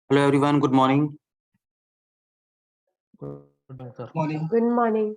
Hello everyone, good morning. Good morning, sir. Morning. Good morning.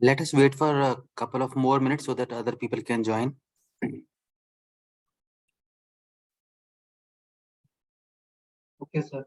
Let us wait for a couple of more minutes so that other people can join. Okay, sir.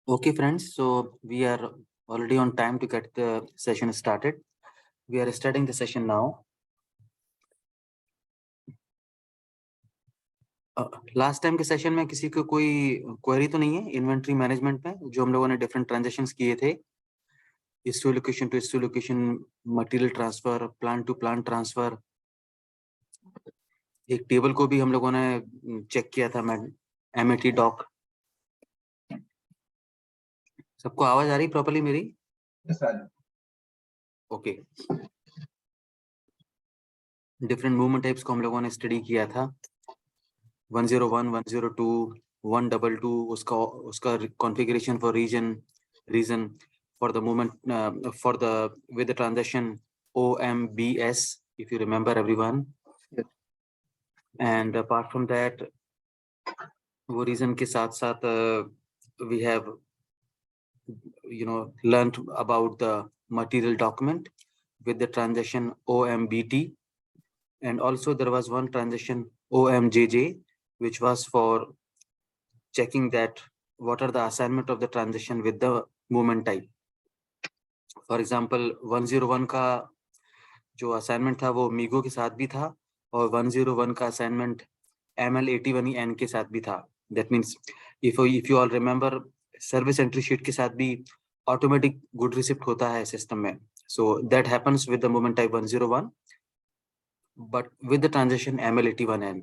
Okay, friends, so we are already on time to get the session started. We are starting the session now. Last time के session में किसी को कोई query तो नहीं है inventory management में, जो हम लोगों ने डिफरेंट ट्रांजैक्शंस किए थे, इस लोकेशन टू इस location, material transfer, plant to plant transfer, एक टेबल को भी हम लोगों ने चेक किया था, एमएटी डॉक। सबको आवाज आ रही प्रॉपर्ली मेरी? ओके। डिफरेंट मूवमेंट टाइप्स को हम लोगों ने स्टडी किया था, 101, 102, 122, उसका configuration for region for the movement for the with the transaction OMBS, if you remember everyone. Yes. And apart from that, वो reason के साथ साथ we have learned about the material document with the transaction OMBT, and also there was one transaction OMJJ, which was for checking that what are the assignment of the transaction with the movement type. For example 101 का जो assignment था वो MeeGo के साथ भी था, और 101 का असाइनमेंट ML81EN के साथ भी था. That means if you all remember, service entry sheet के साथ भी ऑटोमेटिक गुड रिसिप्ट होता है सिस्टम में. So that happens with the movement type 101, but with the transaction ML81N.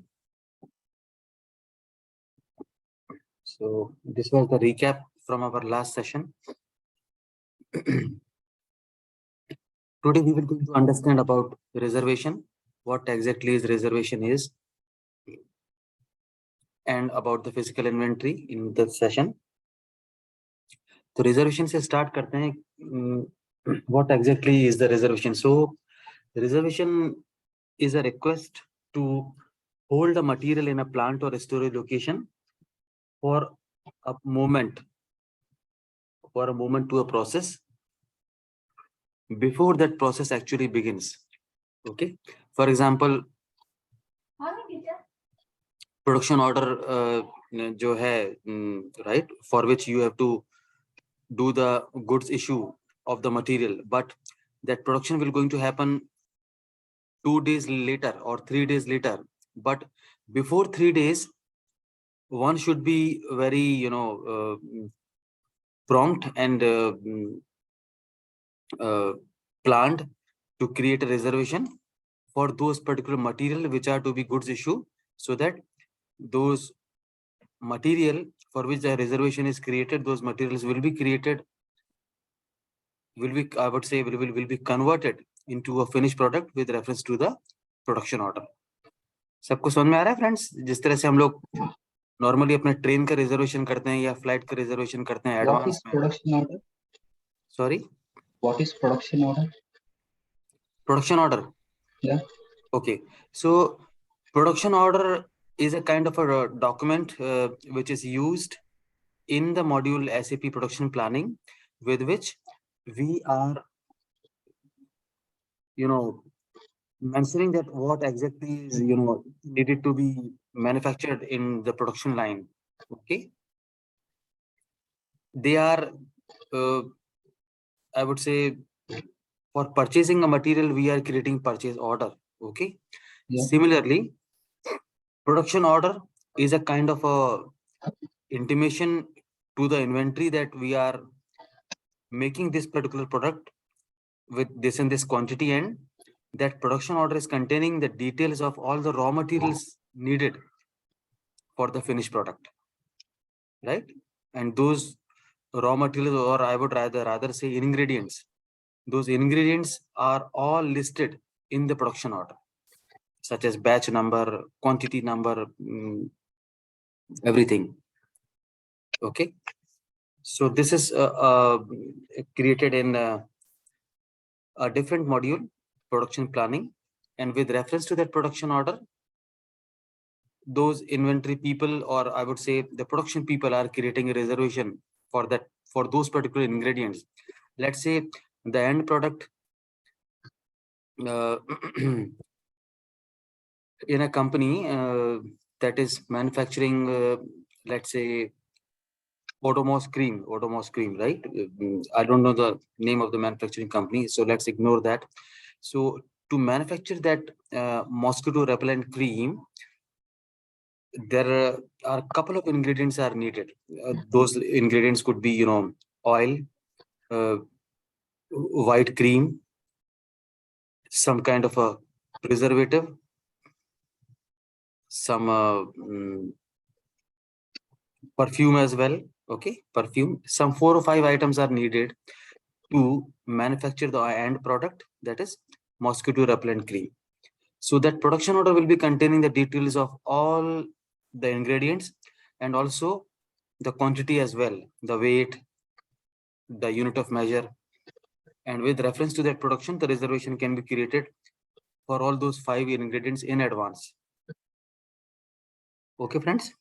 So this was the recap from our last session. Today we will going to understand about reservation, what exactly is reservation is, and about the physical inventory in the session. तो reservation से start करते हैं. What exactly is the reservation? So reservation is a request to hold a material in a plant or a storage location for a moment to a process before that process actually begins. Okay, for example, production order जो है, right, for which you have to do the goods issue of the material, but that production will going to happen 2 days later or 3 days later. But before 3 days, one should be very prompt and planned to create a reservation for those particular material which are to be goods issue, so that those material for which the reservation is created, those materials will be created, I would say will be converted into a finished product with reference to the production order. सबको समझ में आ रहा है friends? जिस तरह से हम लोग नॉर्मली अपने ट्रेन का रिजर्वेशन करते हैं या फ्लाइट का रिजर्वेशन करते हैं एडवांस में. Production order. Sorry, what is production order? Production order. Yeah. Okay. So production order is a kind of a document which is used in the module SAP production planning, with which we are, mentioning that what exactly is, needed to be manufactured in the production line. Okay. They are, I would say, for purchasing a material, we are creating purchase order. Okay. Yeah. Similarly, production order is a kind of a intimation to the inventory that we are making this particular product with this and this quantity, and that production order is containing the details of all the raw materials needed for the finished product, right? And those raw materials, or I would rather say ingredients, those ingredients are all listed in the production order, such as batch number, quantity number, everything. Okay. So this is created in a different module, production planning, and with reference to that production order, those inventory people, or I would say the production people, are creating a reservation for that, for those particular ingredients. Let's say the end product in a company that is manufacturing, let's say, Odomos cream, right? I don't know the name of the manufacturing company, so let's ignore that. So to manufacture that mosquito repellent cream, there are a couple of ingredients are needed. Those ingredients could be, oil, uh, white cream, some kind of a preservative, some perfume as well. Okay, perfume. Some 4 or 5 items are needed to manufacture the end product, that is mosquito repellent cream. So that production order will be containing the details of all the ingredients and also the quantity as well, the weight, the unit of measure. And with reference to that production, the reservation can be created for all those 5 ingredients in advance. Okay, friends.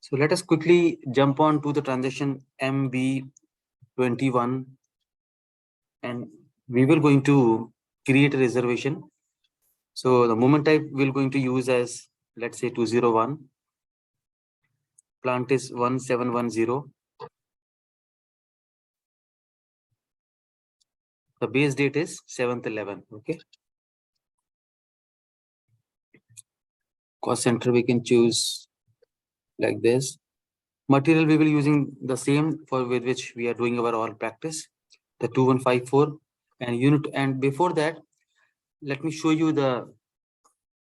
So let us quickly jump on to the transaction MB21, and we will going to create a reservation. So the moment type we're going to use as, let's say, 201. Plant is 1710. The base date is 7/11. Okay. Cost center we can choose like this. Material we will using the same for with which we are doing our all practice, the 2154 and unit. And before that, let me show you the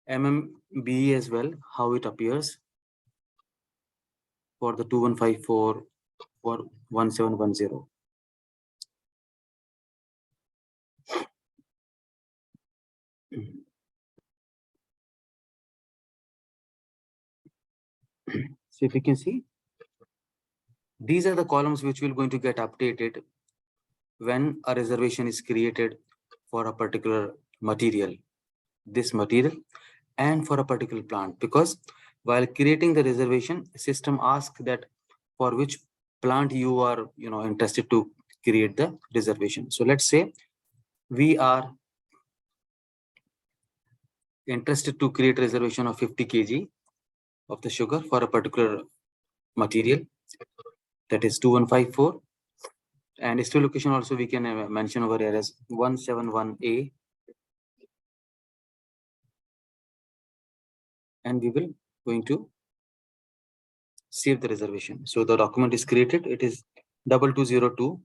MMB as well, how it appears for the 2154 or 1710. So if you can see, these are the columns which will going to get updated when a reservation is created for a particular material, this material, and for a particular plant. Because while creating the reservation, system asks that for which plant you are interested to create the reservation. So let's say we are interested to create reservation of 50 kg of the sugar for a particular material, that is 2154. And still location also we can mention over here as 171A, and we will going to save the reservation. So the document is created. It is 2202.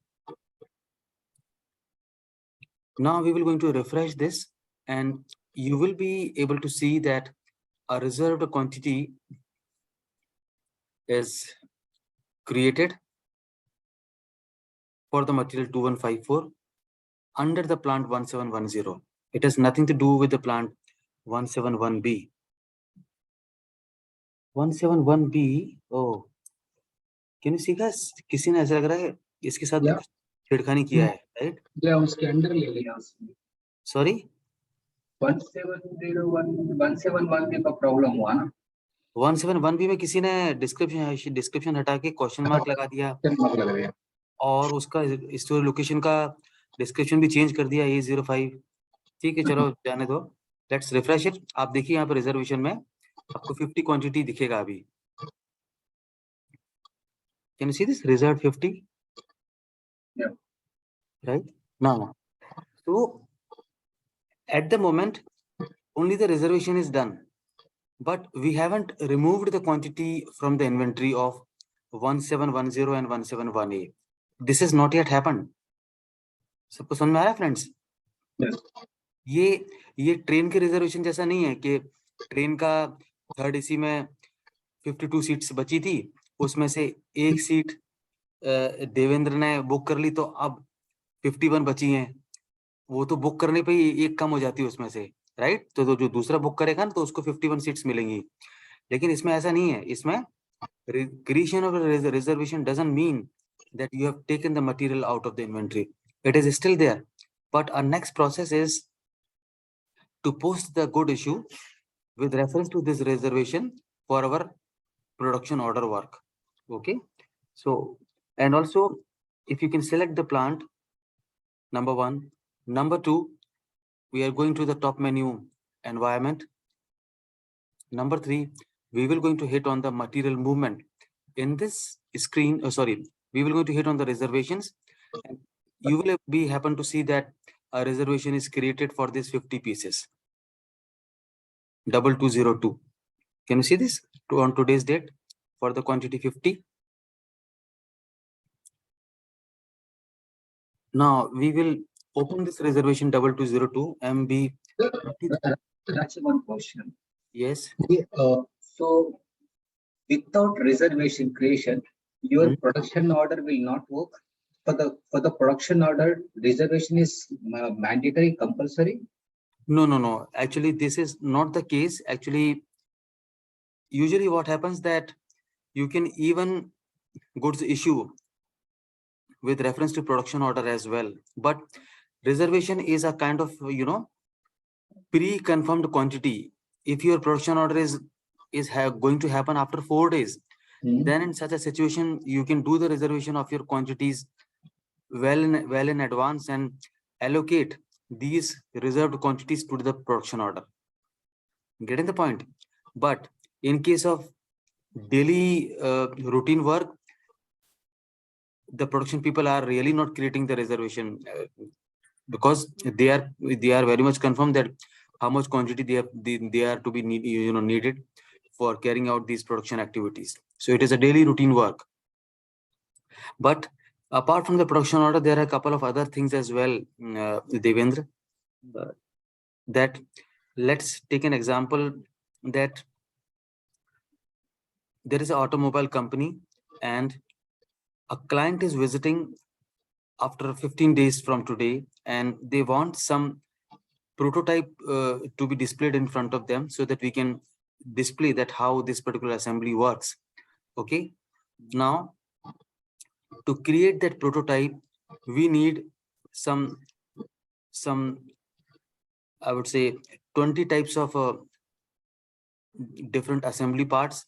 Now we will going to refresh this, and you will be able to see that a reserved quantity is created for the material 2154 under the plant 1710. It has nothing to do with the plant 171B. 171B. Oh, can you see guys? किसी ने ऐसा लग रहा है इसके साथ Yeah. छेड़खानी किया है, right? Yeah, उसके अंदर ले लिया उसने. सॉरी 171 का प्रॉब्लम हुआ ना 171B में किसी ने डिस्क्रिप्शन हटा के क्वेश्चन मार्क लगा दिया लग रहा है और उसका स्टोर लोकेशन का डिस्क्रिप्शन भी चेंज कर दिया A05। ठीक है, चलो जाने दो, लेट्स रिफ्रेश इट। आप देखिए यहाँ पर रिजर्वेशन में आपको 50 क्वांटिटी दिखेगा अभी। Can you see this reserve 50 Yeah. right now? So at the moment only the reservation is done, but we haven't removed the quantity from the inventory of 1710 and 171A. This has not yet happened. सबको समझ में आ रहा है friends? Yes. ये train के reservation जैसा नहीं है कि ट्रेन का 3rd AC में 52 सीट्स बची थी, उसमें से एक सीट देवेंद्र ने बुक कर ली तो अब 51 बची हैं, वो तो बुक करने पे ही एक कम हो जाती है उसमें से, राइट? तो जो दूसरा बुक करेगा ना तो उसको 51 सीट्स मिलेंगी। लेकिन इसमें ऐसा नहीं है, इसमें creation of a reservation doesn't mean that you have taken the material out of the inventory. It is still there, but our next process is to post the good issue with reference to this reservation for our production order work. Okay, so and also if you can select the plant, number 1, number 2, we are going to the top menu environment. Number 3, we will going to hit on the material movement. In this screen, we will going to hit on the reservations, and you will be happen to see that a reservation is created for this 50 pieces. 2202. Can you see this on today's date for the quantity 50? Now we will open this reservation 2202 MB. That's one question. Yes. So without reservation creation, your production order will not work. For the production order, reservation is mandatory, compulsory. No. Actually, this is not the case. Actually, usually what happens that you can even goods issue with reference to production order as well. But reservation is a kind of, pre-confirmed quantity. If your production order is going to happen after 4 days, then in such a situation, you can do the reservation of your quantities well in advance and allocate these reserved quantities to the production order. Getting the point? But in case of daily routine work, the production people are really not creating the reservation because they are very much confirmed that how much quantity they are to be needed for carrying out these production activities. So it is a daily routine work. But apart from the production order, there are a couple of other things as well, Devendra. That let's take an example that there is an automobile company and a client is visiting after 15 days from today, and they want some prototype to be displayed in front of them so that we can display that how this particular assembly works. Okay, now to create that prototype, we need some I would say 20 types of different assembly parts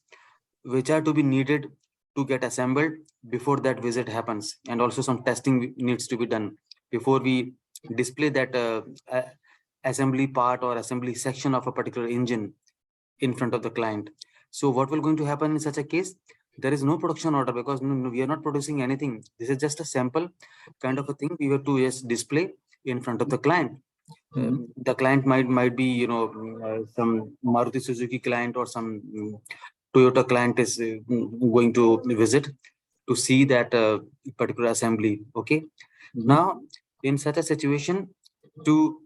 which are to be needed to get assembled before that visit happens, and also some testing needs to be done before we display that assembly part or assembly section of a particular engine in front of the client. So what will going to happen in such a case? There is no production order because we are not producing anything. This is just a sample kind of a thing we have to just display in front of the client. The client might be some Maruti Suzuki client or some Toyota client is going to visit to see that particular assembly. Okay. Now in such a situation, to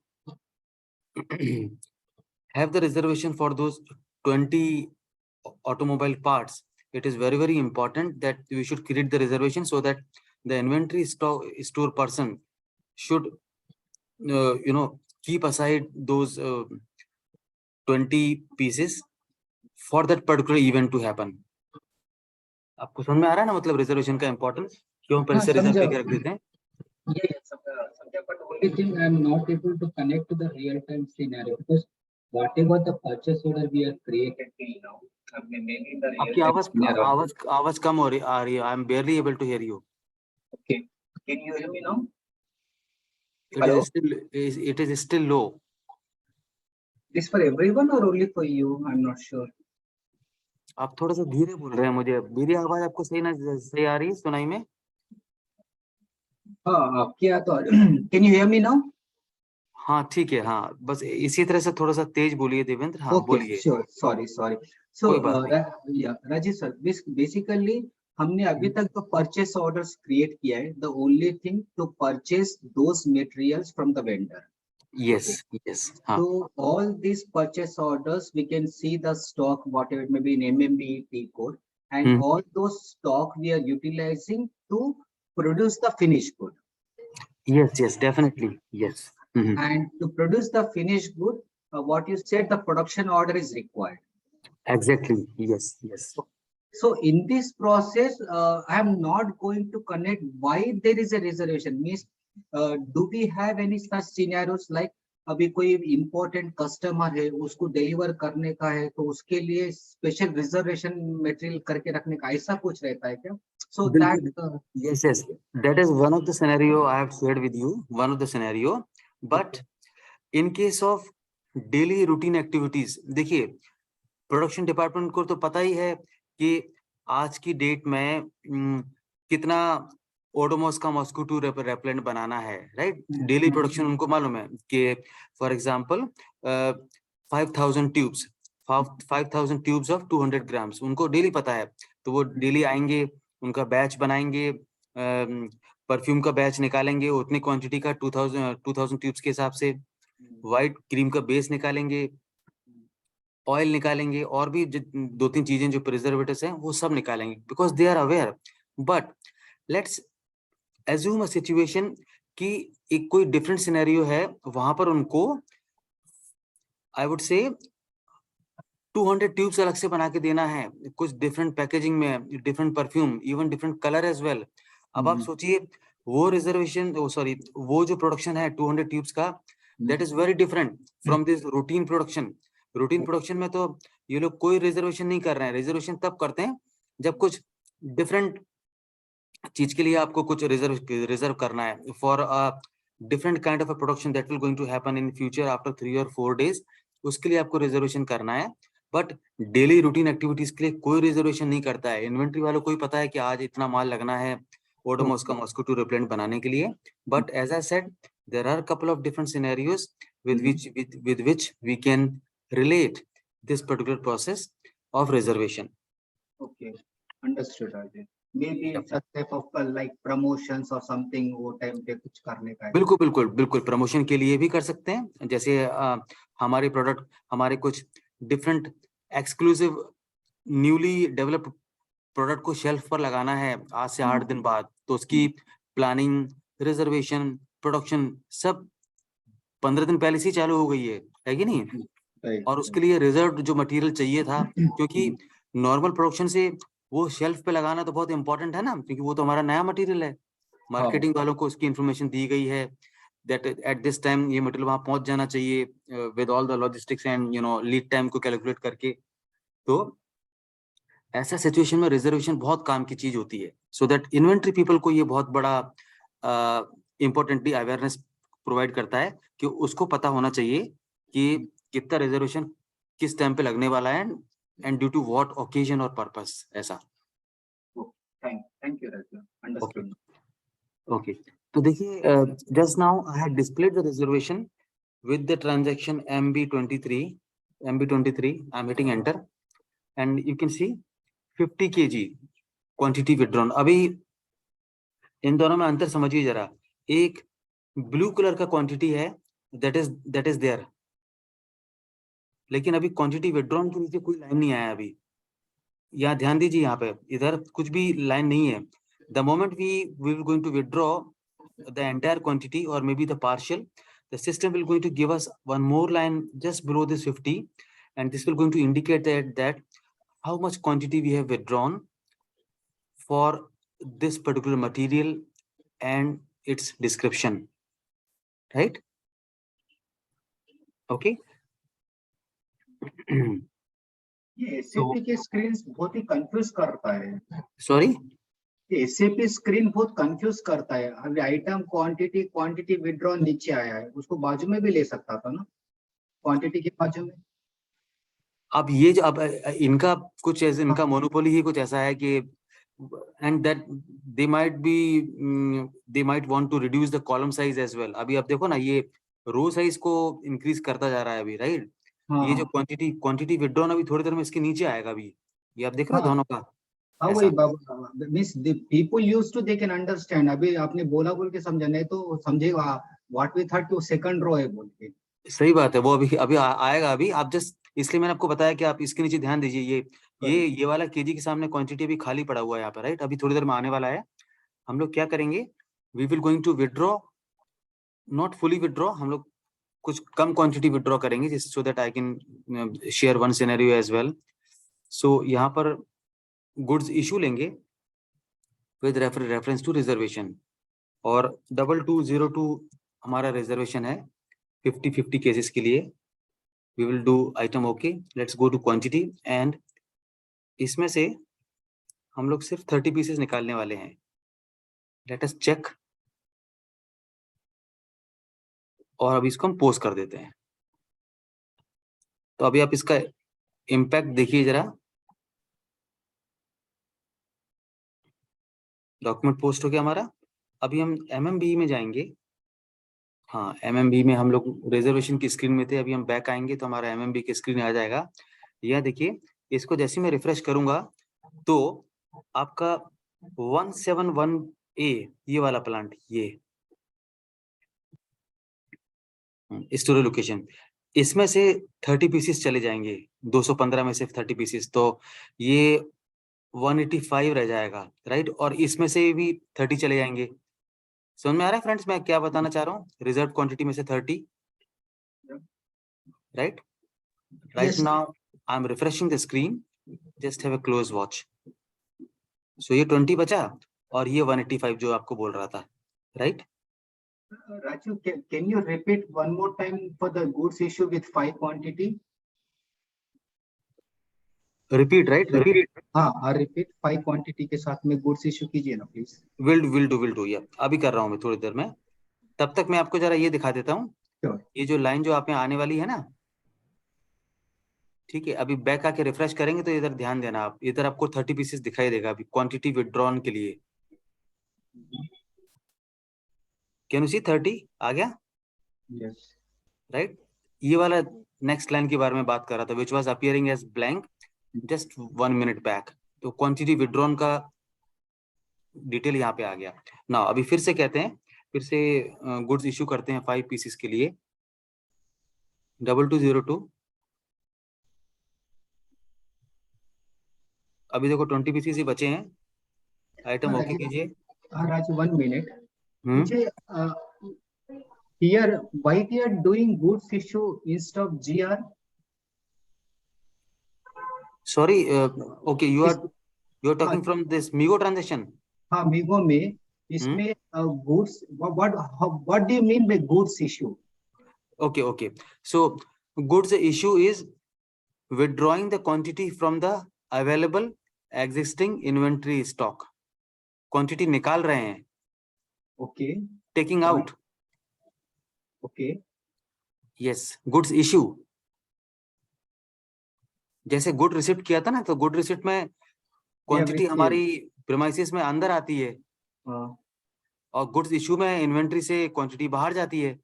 have the reservation for those 20 automobile parts, it is very important that we should create the reservation so that the inventory store person should keep aside those 20 pieces for that particular event to happen. आपको समझ में आ रहा है ना, मतलब reservation का importance क्यों पहले से रिजर्व करके रख देते हैं? ये समझा, बट वो only thing I'm not able to connect to the real-time scenario because whatever the purchase order we have created till now, I mean, maybe in the आपकी real-time आवाज scenario. आवाज आवाज कम हो रही आ रही है. I am barely able to hear you. Okay, can you hear me now? It Hello? it is still low. This for everyone or only for you? I'm not sure. आप थोड़ा सा धीरे बोल रहे हैं. मुझे मेरी आवाज आपको सही आ रही है सुनाई में? हाँ, आपकी आ तो can you hear me now? हाँ ठीक है. हाँ बस इसी तरह से थोड़ा सा तेज बोलिए देवेंद्र. हाँ Okay, बोलिए. sure. Sorry. So, कोई बात नहीं. yeah, Rajesh sir, basically हमने अभी तक तो purchase orders create किया है. The only thing to purchase those materials from the vendor. Yes, Okay. yes. हाँ. So all these purchase orders, we can see the stock, whatever it may be in MMBT code, and all those stock we are utilizing to produce the finished good. Yes, definitely. Yes. And to produce the finished good, what you said, the production order is required. Exactly. Yes. So in this process, I am not going to connect why there is a reservation. Means, do we have any such scenarios like अभी कोई important customer है उसको deliver करने का है तो उसके लिए special reservation material करके रखने का ऐसा कुछ रहता है क्या? So that Yes. That is one of the scenario I have shared with you. One of the scenario, but in case of daily routine activities, देखिए प्रोडक्शन डिपार्टमेंट को तो पता ही है कि आज की डेट में कितना ओडोमोस का मॉस्किटो रेपेलेंट बनाना है, राइट? डेली प्रोडक्शन उनको मालूम है कि for example 5000 tubes of 200 grams उनको डेली पता है. तो वो डेली आएंगे, उनका बैच बनाएंगे, परफ्यूम का बैच निकालेंगे उतनी क्वांटिटी का 2000 ट्यूब्स के हिसाब से, व्हाइट क्रीम का बेस निकालेंगे, ऑयल निकालेंगे और भी 2-3 चीजें जो प्रिजर्वेटिव्स हैं वो सब निकालेंगे because they are aware. But let's assume a situation कि एक कोई डिफरेंट सिनेरियो है, वहां पर उनको आई वुड से 200 ट्यूब्स अलग से बना के देना है, कुछ डिफरेंट पैकेजिंग में, different perfume, even different colour as well. अब आप सोचिए वो रिजर्वेशन, वो जो प्रोडक्शन है 200 ट्यूब्स का, that is very different from this routine production. Routine production में तो ये लोग कोई रिजर्वेशन नहीं कर रहे हैं. रिजर्वेशन तब करते हैं जब कुछ डिफरेंट चीज के लिए आपको कुछ रिजर्व करना है for a different kind of a production that will going to happen in future after 3 और 4 days. उसके लिए आपको रिजर्वेशन करना है. बट डेली रूटीन एक्टिविटीज के लिए कोई रिजर्वेशन नहीं करता है. इन्वेंट्री वालों को ही पता है कि आज इतना माल लगना है ओडोमोस का मॉस्किटो रिपेलेंट बनाने के लिए. But as I said, there are couple of different scenarios with which we can relate this particular process of reservation. Okay, understood, Ajay. Maybe it's a type of like promotions or something वो time पे कुछ करने का है. बिल्कुल promotion के लिए भी कर सकते हैं. जैसे हमारे प्रोडक्ट, हमारे कुछ different exclusive newly developed product को शेल्फ पर लगाना है आज से 8 दिन बाद, तो उसकी प्लानिंग, रिजर्वेशन, प्रोडक्शन सब 15 दिन पहले से चालू हो गई है कि नहीं? और उसके लिए रिजर्व जो मटेरियल चाहिए था, क्योंकि नॉर्मल प्रोडक्शन से वो शेल्फ पे लगाना तो बहुत इंपॉर्टेंट है ना, क्योंकि वो तो हमारा नया मटेरियल है. मार्केटिंग वालों को उसकी इंफॉर्मेशन दी गई है दैट एट दिस टाइम ये मटेरियल वहां पहुंच जाना चाहिए with all the logistics and lead time को कैलकुलेट करके. तो ऐसा सिचुएशन में रिजर्वेशन बहुत काम की चीज होती है. सो दैट इन्वेंट्री पीपल को ये बहुत बड़ा इंपॉर्टेंटली अवेयरनेस प्रोवाइड करता है कि उसको पता होना चाहिए कि कितना रिजर्वेशन किस टाइम पे लगने वाला है and due to what occasion और पर्पस. ऐसा. Thank you Rajat. Understood. Okay, तो देखिए just now I had displayed the reservation with the transaction MB23. I'm hitting enter and you can see 50 kg quantity withdrawn. अभी इन दोनों में अंतर समझिए जरा. एक ब्लू कलर का क्वांटिटी है दैट इज देयर, लेकिन अभी क्वांटिटी विड्रॉन के नीचे कोई लाइन नहीं आया. अभी यहाँ ध्यान दीजिए, यहाँ पे इधर कुछ भी लाइन नहीं है. The moment we will going to withdraw the entire quantity or maybe the partial, the system will going to give us one more line just below this 50, and this will going to indicate that how much quantity we have withdrawn for this particular material and its description. Right? Okay. ये SAP के screen बहुत ही confuse करता है। Sorry, SAP screen बहुत confuse करता है। अभी item quantity withdraw नीचे आया है, उसको बाजू में भी ले सकता था ना, क्वांटिटी के बाजू में। अब ये जो अब इनका कुछ ऐसे, हाँ इनका मोनोपोली ही कुछ ऐसा है कि and that they might want to reduce the column size as well. अभी आप देखो ना, ये रो साइज को इंक्रीज करता जा रहा है अभी, राइट? ये जो हाँ क्वांटिटी विड्रॉन अभी थोड़ी देर में इसके नीचे आएगा अभी। ये आप देख रहे हो हाँ दोनों का हाँ, वही ऐसा। Means people use to they can understand. अभी आपने बोल के समझा, नहीं तो समझेगा व्हाट वी थॉट कि सेकंड रो है बोल के। सही बात है, वो अभी अभी आएगा अभी। आप जस्ट इसलिए मैंने आपको बताया कि आप इसके नीचे ध्यान दीजिए। ये वाला केजी के सामने क्वांटिटी अभी खाली पड़ा हुआ है यहाँ पे, राइट? अभी थोड़ी देर में आने वाला है। हम लोग क्या करेंगे, we will going to withdraw, not fully withdraw, हम लोग कुछ कम क्वांटिटी विड्रॉ करेंगे, जिस so that I can share one scenario as well. So यहाँ पर गुड्स इशू लेंगे विद रेफरेंस टू रिजर्वेशन, और 2202 हमारा रिजर्वेशन है 50-50 केसेस के लिए। We will do item okay, let's go to quantity, and इसमें से हम लोग सिर्फ 30 पीसेस निकालने वाले हैं। लेट अस चेक, और अभी इसको हम पोस्ट कर देते हैं। तो अभी आप इसका इम्पैक्ट देखिए जरा। डॉक्यूमेंट पोस्ट हो गया हमारा। अभी हम MMB में जाएंगे। हाँ, MMB में हम लोग रिजर्वेशन की स्क्रीन में थे, अभी हम बैक आएंगे तो हमारा MMB की स्क्रीन आ जाएगा। यह देखिए, इसको जैसे मैं रिफ्रेश करूंगा तो आपका 171A, ये वाला प्लांट, ये स्टोरेज लोकेशन, इसमें से 30 पीसेस चले जाएंगे। 215 में से 30 पीसेस, तो ये 185 रह जाएगा, राइट? और इसमें से भी 30 चले जाएंगे। समझ में आ रहा है फ्रेंड्स मैं क्या बताना चाह रहा हूँ? रिजर्व क्वांटिटी में से 30, right? Right yes now I am refreshing the screen, just have a close watch. So ये 20 बचा, और ये 185 जो आपको बोल रहा था, right? Raju, can you repeat one more time for the goods issue with 5 quantity? Repeat, right? Repeat. Repeat, हाँ रिपीट 5 क्वांटिटी के साथ में गुड्स इशू कीजिए ना प्लीज। विल डू या अभी कर रहा हूँ मैं थोड़ी देर में। तब तक मैं आपको जरा ये दिखा देता हूँ। श्योर। ये जो लाइन जो आप यहाँ आने वाली है ना, ठीक है, अभी बैक आके रिफ्रेश करेंगे तो इधर ध्यान देना आप, इधर आपको 30 पीसेस दिखाई देगा अभी क्वांटिटी विड्रॉन के लिए। कैन यू सी 30 आ गया, यस राइट? ये वाला नेक्स्ट लाइन के बारे में बात कर रहा था, which was appearing as blank just 1 minute back. तो क्वांटिटी विड्रॉन का डिटेल यहाँ पे आ गया ना। अभी फिर से कहते हैं, फिर से गुड्स इशू करते हैं 5 पीसेस के लिए। 2202, अभी देखो 20 पीसेस ही बचे हैं। आइटम ओके कीजिए। राजू 1 मिनट, हम्म, मुझे here why they are doing goods issue instead of GR? Sorry, okay, you इस, आर हाँ talking from this MeeGo transaction. हाँ मीगो में हम्म, इसमें goods what do you mean by goods issue? okay, okay, so goods issue is withdrawing the quantity from the available existing inventory stock। quantity निकाल रहे हैं, okay taking out। Okay yes, goods issue। जैसे good receipt किया था ना, तो good receipt में quantity हमारी प्रीमाइसेस में अंदर आती है, और गुड्स इशू में इन्वेंट्री से क्वांटिटी बाहर जाती है।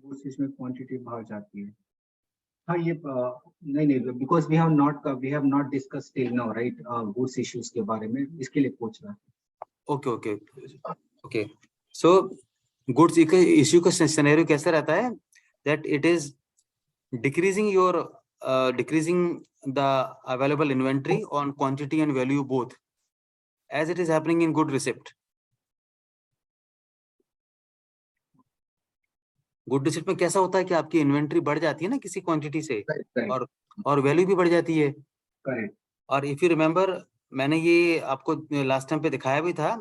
गुड्स इसमें क्वांटिटी बाहर जाती है। हाँ ये नहीं because we have not discuss till now right goods issues के बारे में, इसके लिए पूछ रहा था। Okay okay okay. So goods issue का सिनेरियो कैसे रहता है, that it is decreasing your decreasing the available inventory on quantity and value both, as it is happening in good receipt। Good receipt में कैसा होता है कि आपकी इन्वेंट्री बढ़ जाती है ना किसी क्वांटिटी से, करेक्ट और वैल्यू भी बढ़ जाती है। करेक्ट। और इफ यू रिमेम्बर, मैंने ये आपको लास्ट टाइम पे दिखाया भी था,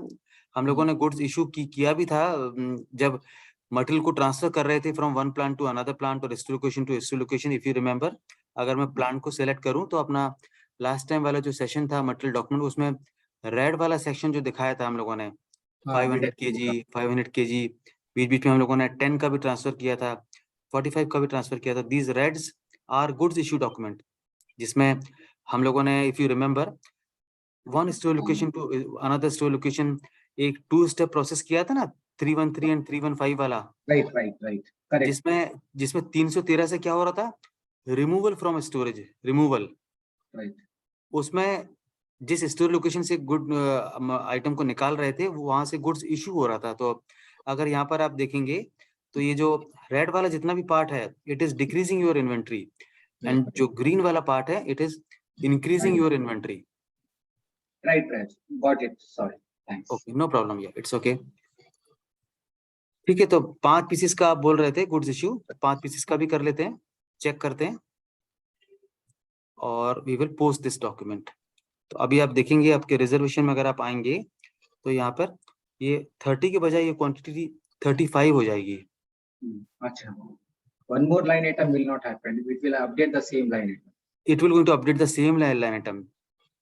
हम लोगों ने गुड्स इशू किया भी था जब मटेरियल को ट्रांसफर कर रहे थे from one plant to another plant और store location to store location. If you remember, अगर मैं प्लांट को सेलेक्ट करूं तो अपना लास्ट टाइम वाला जो सेशन था मटेरियल डॉक्यूमेंट, उसमें रेड वाला सेक्शन जो दिखाया था हम लोगों ने 500 kg 500 kg, बीच बीच में हम लोगों ने 10 का भी ट्रांसफर किया था, 45 का भी ट्रांसफर किया था। These reds are goods issue document, जिसमें हम लोगों ने, if you remember, one store location to another store location एक 2 स्टेप प्रोसेस किया था ना, 313 एंड 315 वाला। Right correct. जिसमें 313 से क्या हो रहा था, removal from storage, removal. Right, उसमें जिस स्टोर लोकेशन से गुड आइटम को निकाल रहे थे वहां से गुड्स इशू हो रहा था। तो अगर यहाँ पर आप देखेंगे तो ये जो रेड वाला जितना भी पार्ट है, it is decreasing your inventory, and जो ग्रीन वाला पार्ट है, it is increasing your inventory. Right, got it, sorry, thanks. Okay, no problem, yeah it's okay. ठीक है, तो 5 पीसेस का आप बोल रहे थे गुड्स इश्यू, 5 पीसेस का भी कर लेते हैं, चेक करते हैं, और we will post this document. तो अभी आप देखेंगे आपके रिजर्वेशन में अगर आप आएंगे तो यहाँ पर ये 30 के बजाय ये क्वांटिटी 35 हो जाएगी। अच्छा, one more line item will not happen, it will update the same line item. It will going to update the same line item.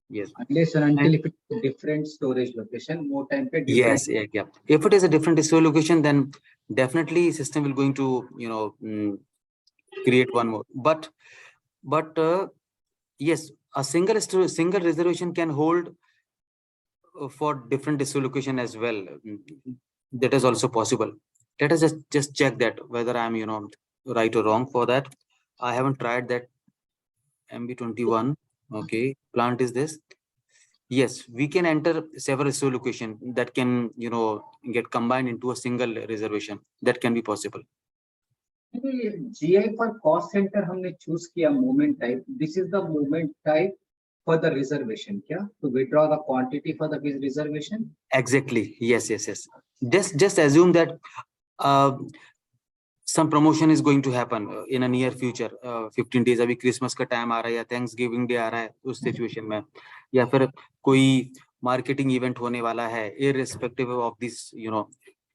Yes. Unless and until if it's a different storage location, more time पे different. Yes, yeah. If it is a different store location, then definitely system will going to, create one more. But yes, a single reservation can hold for different store location as well. That is also possible. Let us just check that whether I'm right or wrong for that. I haven't tried that. MB21. Okay, plant is this. Yes, we can enter several store location that can get combined into a single reservation. That can be possible. GI for cost center हमने choose किया movement type. This is the movement type for the reservation. क्या? To withdraw the quantity for the reservation. Exactly. Yes. Just assume that some promotion is going to happen in a near future. 15 days अभी Christmas का time आ रहा है या thanks giving day आ रहा है, उस situation में, या फिर कोई मार्केटिंग इवेंट होने वाला है, irrespective of this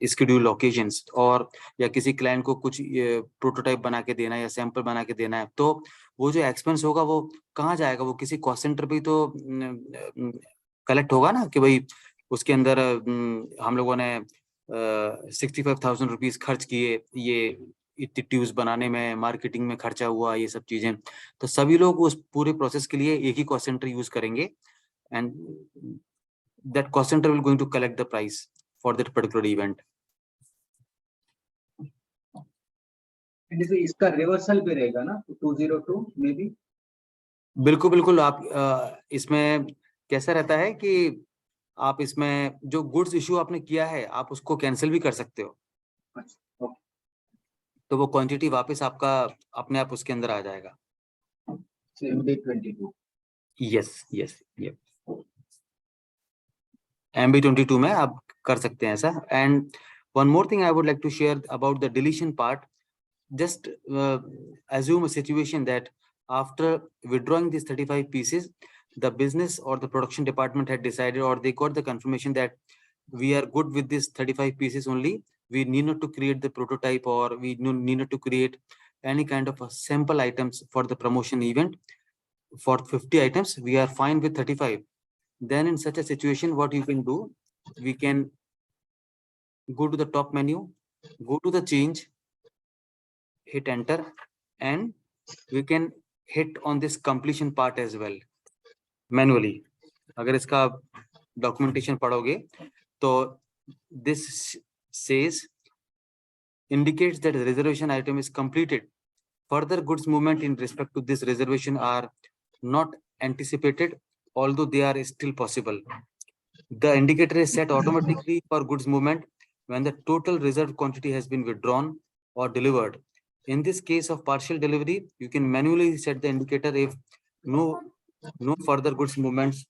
schedule occasions, और या किसी क्लाइंट को कुछ प्रोटोटाइप बना के देना है या सैंपल बना के देना है, तो वो जो एक्सपेंस होगा वो कहाँ जाएगा? वो किसी कॉस्ट सेंटर पे तो कलेक्ट होगा ना, कि भाई उसके अंदर हम लोगों ने 65,000 रुपीज खर्च किए, ये ट्यूब्स बनाने में, मार्केटिंग में खर्चा हुआ, ये सब चीजें। तो सभी लोग उस पूरे प्रोसेस के लिए एक ही कॉस्ट सेंटर यूज करेंगे, and that cost centre will going to collect the price for that particular event. इसका रिवर्सल भी रहेगा ना 202 में भी? बिल्कुल। आप इसमें कैसा रहता है कि आप इसमें जो गुड्स इशू आपने किया है, आप उसको कैंसिल भी कर सकते हो। अच्छा, तो वो क्वांटिटी वापस आपका अपने आप उसके अंदर आ जाएगा। MB22. यस MB22 में आप कर सकते हैं ऐसा। And one more thing I would like to share about the deletion part. Just assume a situation that after withdrawing these 35 pieces, the business or the production department had decided, or they got the confirmation that we are good with this 35 pieces only. We need not to create the prototype, or we need not to create any kind of a sample items for the promotion event. For 50 items, we are fine with 35. Then in such a situation, what you can do, we can go to the top menu, go to the change, hit enter, and we can hit on this completion part as well manually. अगर इसका documentation पढ़ोगे तो this says indicates that the reservation item is completed. Further goods movement in respect to this reservation are not anticipated, although they are still possible. The indicator is set automatically for goods movement when the total reserved quantity has been withdrawn or delivered. In this case of partial delivery, you can manually set the indicator if no further goods movements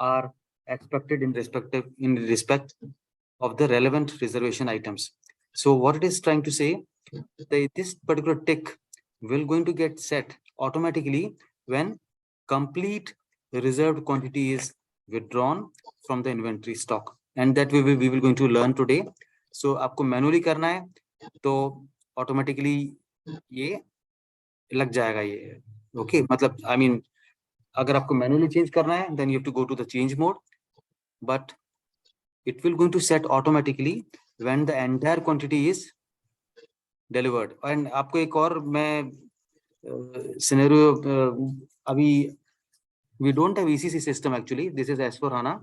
are expected in respect of the relevant reservation items. So what it is trying to say, this particular tick will going to get set automatically when complete reserved quantity is withdrawn from the inventory stock. and that we will going to learn today. So आपको manually करना है तो automatically ये लग जाएगा ये. Okay मतलब I mean अगर आपको मैनुअली चेंज करना है then you have to go to the change mode, but it will going to set automatically when the entire quantity is delivered. And आपको एक और मैं scenario अभी we don't have ECC system actually, this is S/4HANA.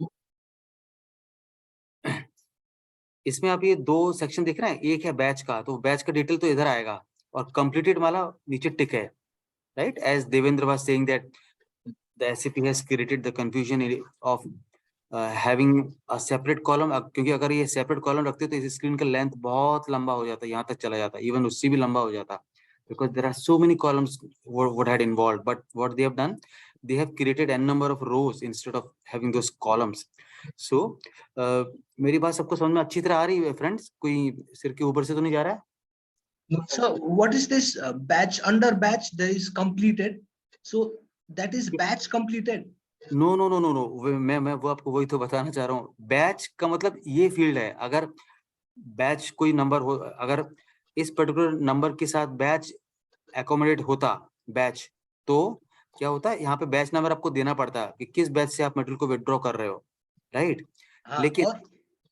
इसमें आप ये दो section देख रहे हैं, एक है बैच का, तो बैच का डिटेल तो इधर आएगा और कंप्लीटेड वाला नीचे टिक है, right. As Devendra was saying that the SAP has created the confusion of having a separate column, क्योंकि अगर ये separate column रखते तो इस स्क्रीन का लेंथ बहुत लंबा हो जाता, यहाँ तक चला जाता, इवन उससे भी लंबा हो जाता, because there are so many columns what had involved. But what they have done, they have created n number of rows instead of having those columns. So मेरी बात सबको समझ में अच्छी तरह आ रही है फ्रेंड्स? कोई सिर के ऊपर से तो नहीं जा रहा है? So what is this batch? Under batch there is completed, so that is batch completed. No no no no no, मैं वो आपको वही तो बताना चाह रहा हूँ. बैच का मतलब ये फील्ड है, अगर बैच कोई नंबर हो, अगर इस पर्टिकुलर नंबर के साथ बैच एकोमोडेट होता बैच, तो क्या होता है, यहाँ पे बैच नंबर आपको देना पड़ता है कि किस बैच से आप मटेरियल को विड्रॉ कर रहे हो, राइट. लेकिन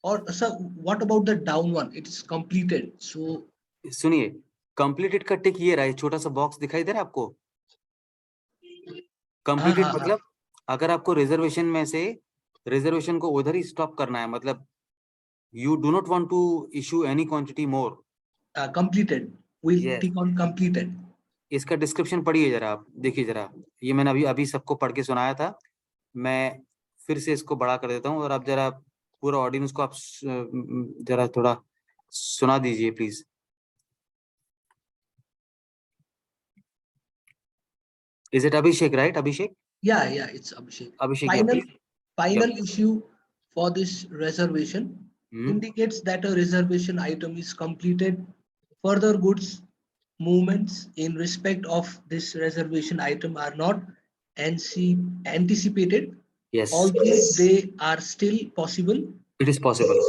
or sir, what about the down one? It is completed. So सुनिए, कंप्लीटेड का टिक ये रहा है, छोटा सा बॉक्स दिखाई दे रहा है आपको. कंप्लीटेड मतलब अगर आपको रिजर्वेशन में से रिजर्वेशन को उधर ही स्टॉप करना है, मतलब you do not want to issue any quantity more, completed, we'll tick on completed. इसका डिस्क्रिप्शन पढ़िए जरा, आप देखिए जरा, ये मैंने अभी सबको पढ़ के सुनाया था, मैं फिर से इसको बड़ा कर देता हूँ और आप जरा पूरा ऑडियंस को आप जरा थोड़ा सुना दीजिए please. Is it Abhishek, right? Abhishek? Yeah, it's Abhishek. Final issue for this reservation indicates that a reservation item is completed. Further goods movements in respect of this reservation item are not anticipated. Yes. Although they are still possible. It is possible.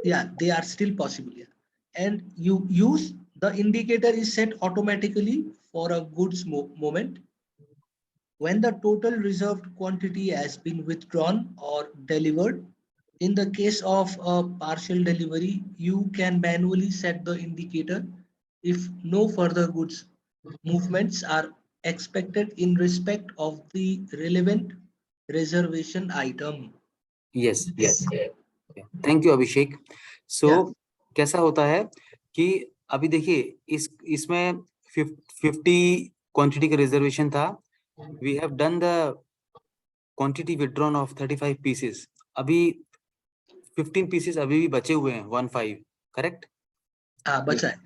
Yeah, they are still possible. Yeah. And you use the indicator is set automatically for a goods movement when the total reserved quantity has been withdrawn or delivered. In the case of a partial delivery, you can manually set the indicator if no further goods movements are expected in respect of the relevant reservation item. Yes. Thank you Abhishek. So कैसा होता है कि अभी देखिए इसमें 50 quantity का reservation था. We have done the quantity withdrawn of 35 pieces. अभी 15 pieces अभी भी बचे हुए हैं, 15, करेक्ट? बचा है.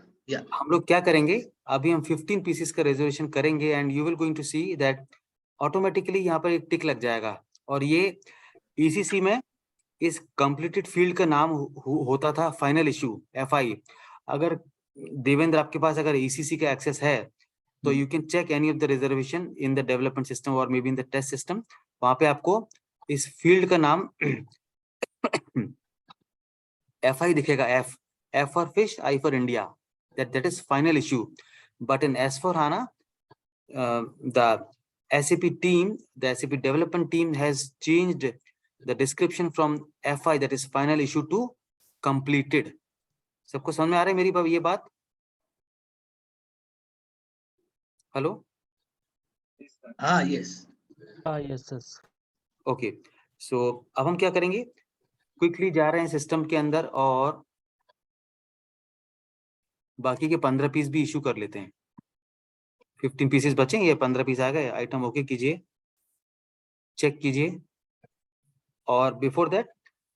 हम लोग क्या करेंगे, अभी हम 15 पीसेस का रिजर्वेशन करेंगे and you will going to see that automatically यहाँ पर एक टिक लग जाएगा. और ये ECC में इस कंप्लीटेड फील्ड का नाम होता था फाइनल इशू, FI. अगर देवेंद्र आपके पास अगर ECC का एक्सेस है तो you can check any of the reservation in the development system और maybe in the test system. वहां पे आपको इस फील्ड का नाम FI दिखेगा, F for fish, I for India. That is final issue. But in S/4HANA, the SAP team, the SAP development team has changed the description from FI, that is final issue, to completed. सबको समझ में आ रहा है मेरी ये बात? Hello? Yes. Yes. Okay, सो अब हम क्या करेंगे, क्विकली जा रहे हैं सिस्टम के अंदर और बाकी के 15 पीस भी इशू कर लेते हैं. 15 पीसेस बचे, ये 15 पीस आ गए. आइटम ओके कीजिए, चेक कीजिए. और before that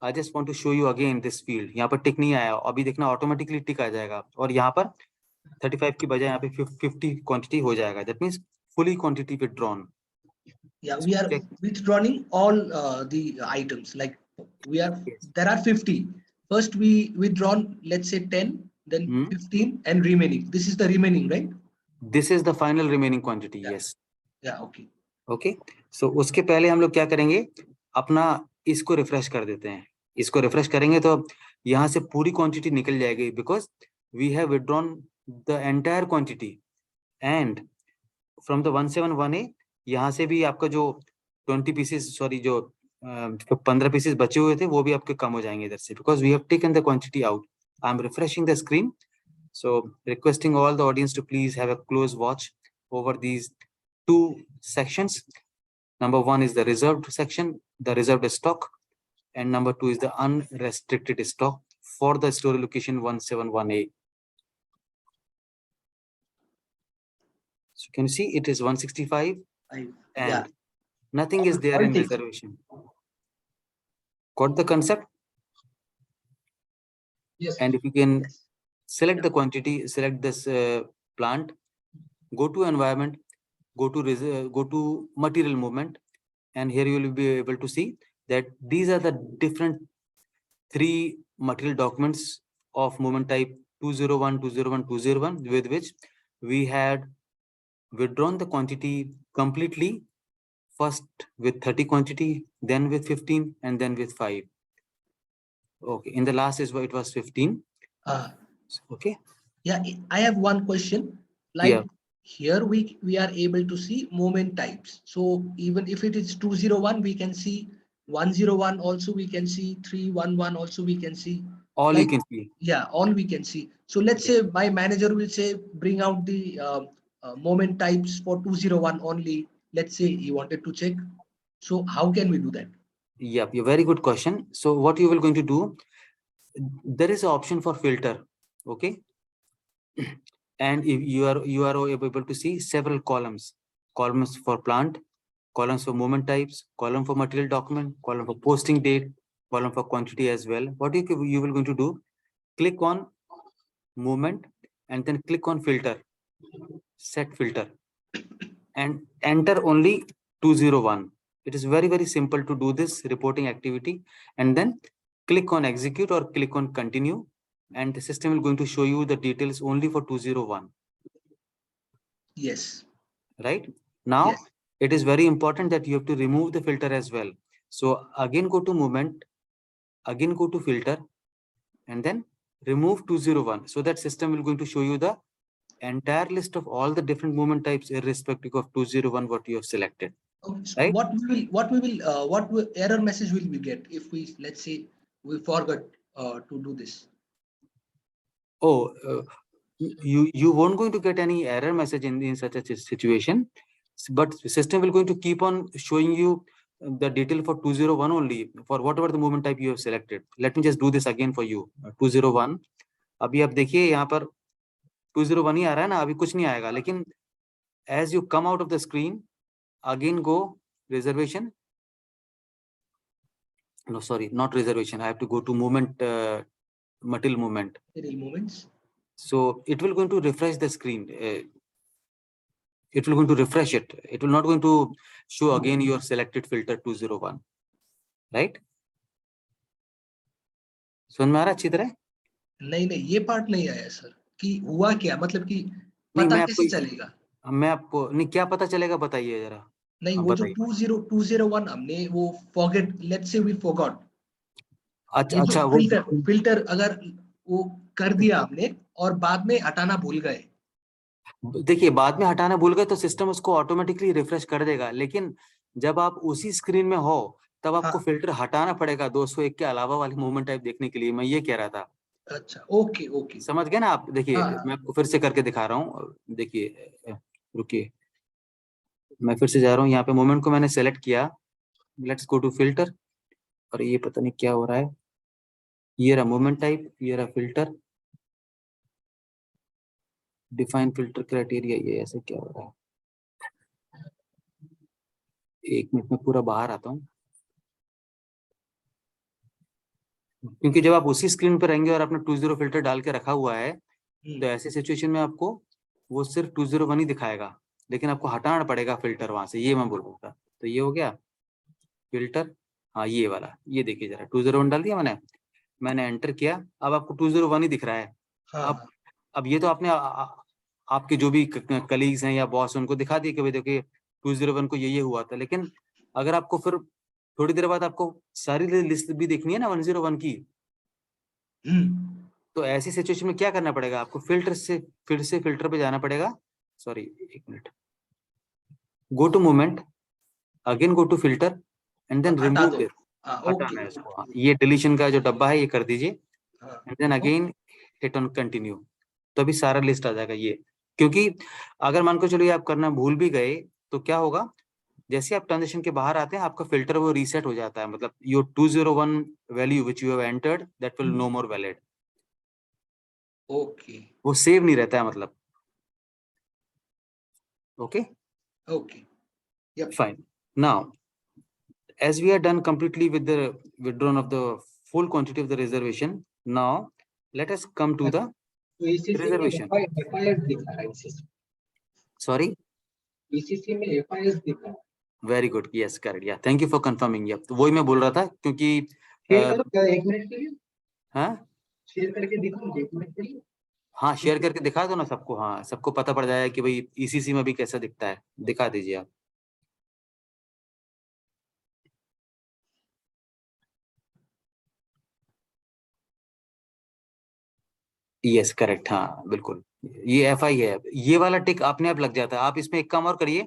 I just want to show you again this field. यहाँ पर टिक नहीं आया, अभी देखना ऑटोमेटिकली टिक आ जाएगा और यहाँ पर 35 की बजाय यहाँ पे 50 क्वांटिटी हो जाएगा. That means fully quantity withdrawn. Yeah, we are withdrawing all the items. Like there are 50. First we withdrawn, let's say 10, then 15 and remaining. This is the remaining, right? This is the final remaining quantity. Yes. Yeah. Okay. So उसके पहले हम लोग क्या करेंगे, अपना इसको refresh कर देते हैं. इसको रिफ्रेश करेंगे तो यहाँ से पूरी क्वांटिटी निकल जाएगी, because we have withdrawn the entire quantity. And from the 1718 यहाँ से भी आपका जो 20 पीसेस, सॉरी जो 15 पीसेस बचे हुए थे वो भी आपके कम हो जाएंगे इधर से, because we have taken the quantity out. I am refreshing the screen, so requesting all the audience to please have a close watch over these two sections. Number one is the reserved section, the reserved stock, and number two is the unrestricted stock for the store location 171A. So can you see it is 165 and Yeah. nothing is there All in things. reservation. Got the concept? Yes. And if you can Yes. select the quantity, select this plant, go to environment, go to material movement, and here you will be able to see that these are the different 3 material documents of movement type 201, 201, 201, with which we had withdrawn the quantity completely, first with 30 quantity, then with 15, and then with 5. Okay, in the last is where it was 15. Okay. Yeah, I have one question. Like Yeah. here we are able to see moment types. So even if it is 201, we can see 101 also, we can see 311 also, we can see. All Like, you can see. yeah, all we can see. So let's say my manager will say, bring out the moment types for 201 only. Let's say he wanted to check. So how can we do that? Yep, a very good question. So what you will going to do, there is an option for filter. Okay. And if you are able to see several columns for plant, columns for movement types, column for material document, column for posting date, column for quantity as well. What you will going to do, click on movement and then click on filter, set filter, and enter only 201. It is very, very simple to do this reporting activity, and then click on execute or click on continue, and the system is going to show you the details only for 201. Yes. Right now, Yes. it is very important that you have to remove the filter as well. So again, go to movement, again go to filter, and then remove 201. So that system will going to show you the entire list of all the different movement types, irrespective of 201 what you have selected. Okay, so Right? what error message will we get if we, let's say, we forgot to do this? Oh, you won't going to get any error message in such a situation, but system will going to keep on showing you the detail for 201 only for whatever the movement type you have selected. Let me just do this again for you. 201. अभी आप देखिए यहाँ पर 201 ही आ रहा है ना, अभी कुछ नहीं आएगा, लेकिन as you come out of the screen, again go reservation. No, sorry, not reservation. I have to go to movement, material movement. Material movements. So it will going to refresh the screen. It will going to refresh it. It will not going to show again your selected filter 201. Right? समझ में आ रहा है अच्छी तरह? नहीं, ये part नहीं आया सर, कि हुआ क्या, मतलब कि नहीं, पता कैसे चलेगा? मैं आपको नहीं, क्या पता चलेगा बताइए जरा। नहीं, वो जो 201 हमने वो forget, let's say we forgot. अच्छा, वो फिल्टर अगर वो कर दिया हमने और बाद में हटाना भूल गए, देखिए बाद में हटाना भूल गए तो सिस्टम उसको ऑटोमेटिकली रिफ्रेश कर देगा, लेकिन जब आप उसी स्क्रीन में हो तब आपको फिल्टर हटाना पड़ेगा 201 के अलावा वाले मूवमेंट टाइप देखने के लिए। मैं ये कह रहा था। अच्छा, ओके, समझ गए ना आप? देखिए मैं आपको फिर से करके दिखा रहा हूँ। देखिए, रुकिए, मैं फिर से जा रहा हूँ। यहाँ पे मूवमेंट को मैंने सेलेक्ट किया, लेट्स गो टू फिल्टर, और ये पता नहीं क्या हो रहा है। ये रहा मूवमेंट टाइप, ये रहा फिल्टर, डिफाइन फिल्टर क्राइटेरिया, ये ऐसे क्या हो रहा है। एक मिनट में पूरा बाहर आता हूँ, क्योंकि जब आप उसी स्क्रीन पर रहेंगे और आपने 20 फिल्टर डाल के रखा हुआ है तो ऐसे सिचुएशन में आपको वो सिर्फ 201 ही दिखाएगा, लेकिन आपको हटाना पड़ेगा फिल्टर वहां से। ये मैं बोल रहा था। तो ये हो गया फिल्टर। हाँ, ये वाला, ये देखिए जरा, 201 डाल दिया मैंने एंटर किया, अब आपको 201 ही दिख रहा है। अब ये तो आपने आपके जो भी कलीग्स हैं या बॉस उनको दिखा दिया कि भाई देखिए 201 को ये हुआ था, लेकिन अगर आपको फिर थोड़ी देर बाद आपको सारी लिस्ट भी देखनी है ना 101 की। तो ऐसी सिचुएशन में क्या करना पड़ेगा आपको? फिल्टर से फिर से फिल्टर पे जाना पड़ेगा। सॉरी, एक minute. Go to movement, again go to filter and then हटा रिमूव दो। दिस। ओके हटाना है इसको। हाँ, ये डिलीशन का जो डब्बा है ये कर दीजिए and then again hit on continue. तो अभी सारा लिस्ट आ जाएगा ये। क्योंकि अगर मान को चलो ये आप करना भूल भी गए तो क्या होगा, जैसे आप ट्रांजेक्शन के बाहर आते हैं आपका फिल्टर वो रीसेट हो जाता है। मतलब your 201 value which you have entered that will no more valid. Okay वो सेव नहीं रहता है मतलब। Okay okay yup fine. Now as we are done completely with the withdrawn of the full quantity of the reservation, now let us come to the तो ECC में reservation. FIS दिखा रहा है, Sorry, ईसीसी में FIS दिखा रहा है। very good, yes, correct, yeah, thank you for confirming. Yeah, तो वही मैं बोल रहा था क्योंकि शेयर करो क्या 1 मिनट के लिए? हाँ शेयर करके दिखाओ 1 मिनट के लिए। हाँ शेयर करके दिखा दो ना सबको। हाँ, सबको पता पड़ जाएगा कि भाई ईसीसी में भी कैसा दिखता है। दिखा दीजिए आप। यस करेक्ट, हाँ बिल्कुल। ये एफआई है। ये वाला टिक अपने आप लग जाता है। आप इसमें एक काम और करिए,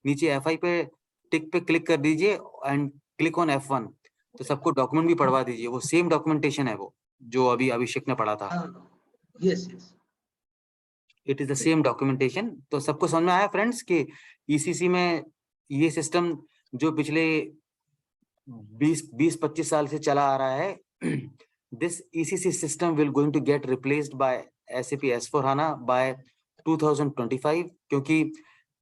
नीचे एफआई पे टिक पे क्लिक कर दीजिए एंड क्लिक ऑन F1। तो सबको डॉक्यूमेंट भी पढ़वा दीजिए। वो सेम डॉक्यूमेंटेशन है वो जो अभी अभिषेक ने पढ़ा था। Yes yes it is the same documentation. तो सबको समझ में आया फ्रेंड्स कि ईसीसी में ये सिस्टम जो पिछले 20-25 साल से चला आ रहा है, this ECC system will going to get replaced by SAP S/4HANA by 2025 क्योंकि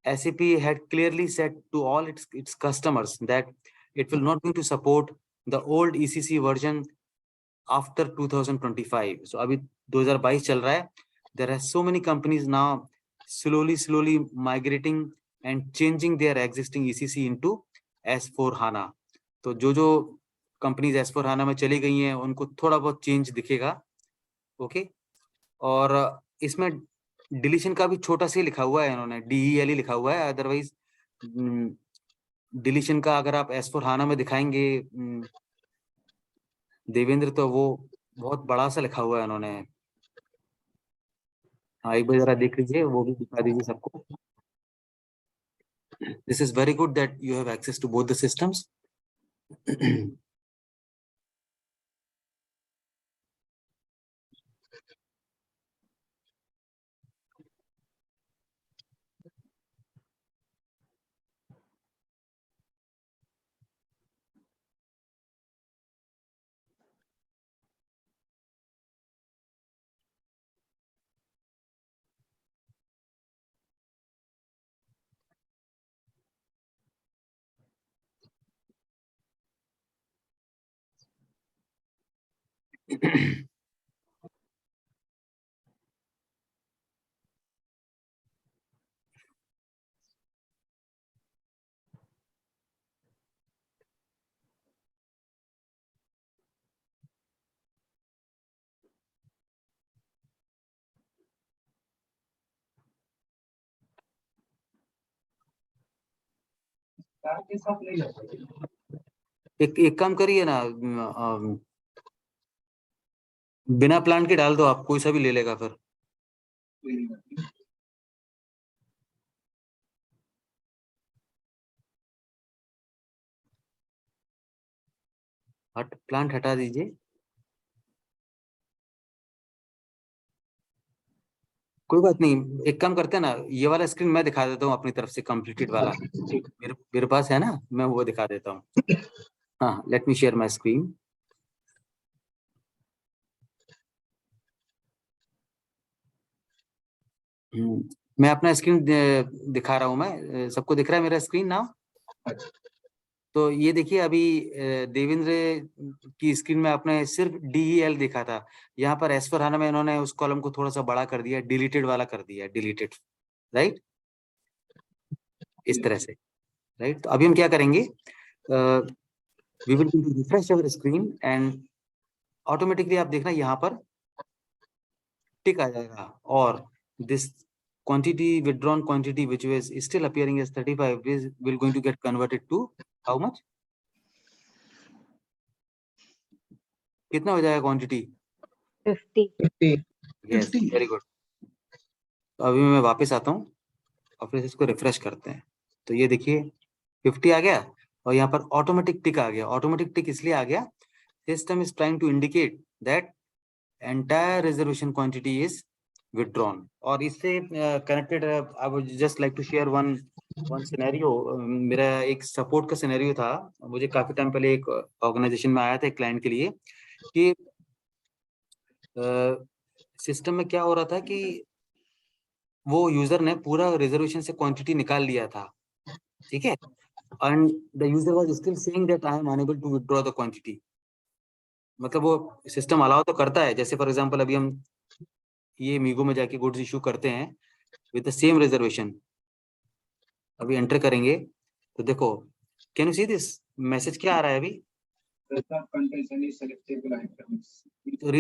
SAP had clearly said to all its customers that it will not going to support the old ECC version after 2025. So अभी 2022 चल रहा है. There are so many companies now slowly migrating and changing their existing ECC into S/4HANA. तो जो companies S/4HANA में चली गई हैं उनको थोड़ा बहुत चेंज दिखेगा। ओके, और इसमें डिलीशन का भी छोटा सा लिखा हुआ है, इन्होंने DEL लिखा हुआ है। अदरवाइज डिलीशन का अगर आप S/4HANA में दिखाएंगे देवेंद्र, तो वो बहुत बड़ा सा लिखा हुआ है इन्होंने। हाँ, एक बार जरा देख लीजिए, वो भी दिखा दीजिए सबको। This is very good that you have access to both the systems. Car के साथ नहीं लगता। एक काम करिए ना, बिना प्लान के डाल दो, आप कोई सा भी ले लेगा फिर। प्लांट हटा दीजिए, कोई बात नहीं। एक काम करते हैं ना, ये वाला स्क्रीन मैं दिखा देता हूँ अपनी तरफ से, कंप्लीटेड वाला मेरे पास है ना, मैं वो दिखा देता हूँ। हाँ, let me share my screen. मैं अपना स्क्रीन दिखा रहा हूँ। मैं सबको दिख रहा है मेरा स्क्रीन ना? तो ये देखिए, अभी देवेंद्र की स्क्रीन में आपने सिर्फ DEL देखा था। यहाँ पर S/4HANA में इन्होंने उस कॉलम को थोड़ा सा बड़ा कर दिया, डिलीटेड वाला कर दिया, डिलीटेड, राइट, इस तरह से, राइट। तो अभी हम क्या करेंगे, we will refresh our screen and automatically आप देखना यहाँ पर टिक आ जाएगा और this quantity withdrawn quantity which was still appearing as 35 will going to get converted to how much? कितना हो जाएगा क्वांटिटी? 50. 50. यस, 50. Very good. तो अभी मैं वापस आता हूँ और फिर इसको रिफ्रेश करते हैं। तो ये देखिए 50 आ गया और यहाँ पर ऑटोमेटिक टिक आ गया। ऑटोमेटिक टिक इसलिए आ गया, system is trying to indicate that entire reservation quantity is withdrawn। और इससे connected I would just like to share one scenario. मेरा एक सपोर्ट का सिनेरियो था। मुझे काफी टाइम पहले एक ऑर्गेनाइजेशन में आया था एक क्लाइंट के लिए कि सिस्टम में क्या हो रहा था कि वो यूजर ने पूरा रिजर्वेशन से क्वांटिटी निकाल लिया था, ठीक है, and the user was still saying that I am unable to withdraw the quantity. मतलब वो सिस्टम अलाउ तो करता है, जैसे फॉर एग्जांपल अभी हम ये मीगो में जाके गुड्स इशू करते हैं विद द सेम रिजर्वेशन, अभी एंटर करेंगे तो देखो, can you see this message क्या आ रहा है अभी? Does not contain any selectable items. तो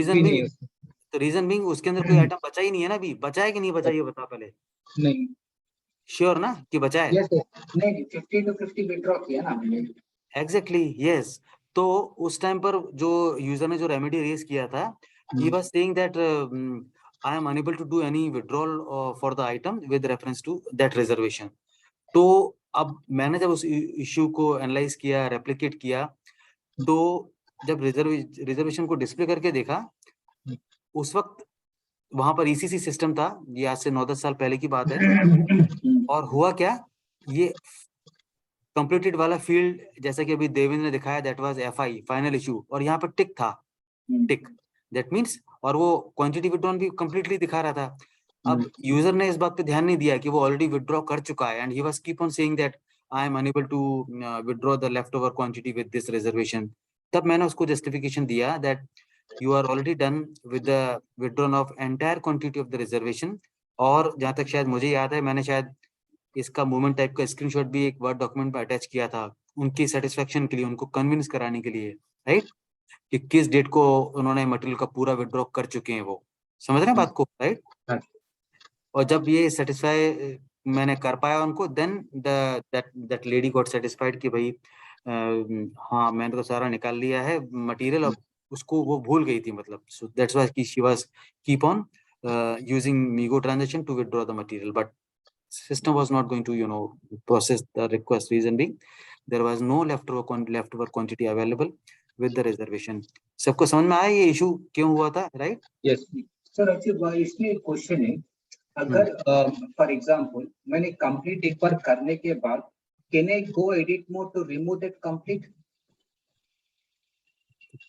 रीजन बीइंग उसके अंदर कोई आइटम बचा ही नहीं है ना। अभी बचा है कि नहीं बचा, ये बता पहले। नहीं। श्योर ना कि बचा है? Yes, yes. नहीं 50 to 50 विड्रॉ किया ना हमने। Exactly, yes. तो उस टाइम पर जो यूजर ने जो रेमेडी रेज किया था, he was saying that I am unable to do any withdrawal for the item with reference to that reservation। तो अब मैंने जब उस इश्यू को एनालाइज किया, रेप्लिकेट किया, तो जब रिजर्वेशन को डिस्प्ले करके देखा, उस वक्त वहां पर ईसीसी सिस्टम था। ये आज से 9-10 साल पहले की बात है। और हुआ क्या, ये कंप्लीटेड वाला फील्ड जैसा कि अभी देवेंद्र ने दिखाया, that was FI final issue, और यहाँ पर टिक था, टिक, दैट मींस, और वो क्वांटिटी विड्रॉन भी कंप्लीटली दिखा रहा था। अब यूजर ने इस बात पे ध्यान नहीं दिया कि वो ऑलरेडी विड्रॉ कर चुका है, and he was keep on saying that I am unable to withdraw the left over quantity with this reservation. तब मैंने उसको जस्टिफिकेशन दिया that you are already done with the withdrawn of entire quantity of the reservation। और जहां तक शायद मुझे याद है, मैंने शायद इसका मूवमेंट टाइप का स्क्रीनशॉट भी एक वर्ड डॉक्यूमेंट में अटैच किया था, उनकी सेटिस्फेक्शन के लिए, उनको कन्विंस कराने के लिए, राइट, कि किस डेट को उन्होंने मटेरियल का पूरा विड्रॉ कर चुके हैं। वो समझ रहे हैं बात को, राइट। और जब ये सेटिस्फाई मैंने कर पाया उनको, then that lady got satisfied कि भाई हाँ मैंने तो सारा निकाल लिया है मटेरियल। अब उसको वो भूल गई थी, मतलब सो दैट्स व्हाई कि she was keep on using MIGO transaction to withdraw the material, but system was not going to process the request, reason being there was no leftover quantity available with the reservation। सबको समझ में आया ये issue क्यों हुआ था, right? Yes sir. अच्छा, इसमें एक क्वेश्चन है, अगर फॉर एग्जांपल मैंने कंप्लीट एक बार करने के बाद, can I go edit mode to remove that complete?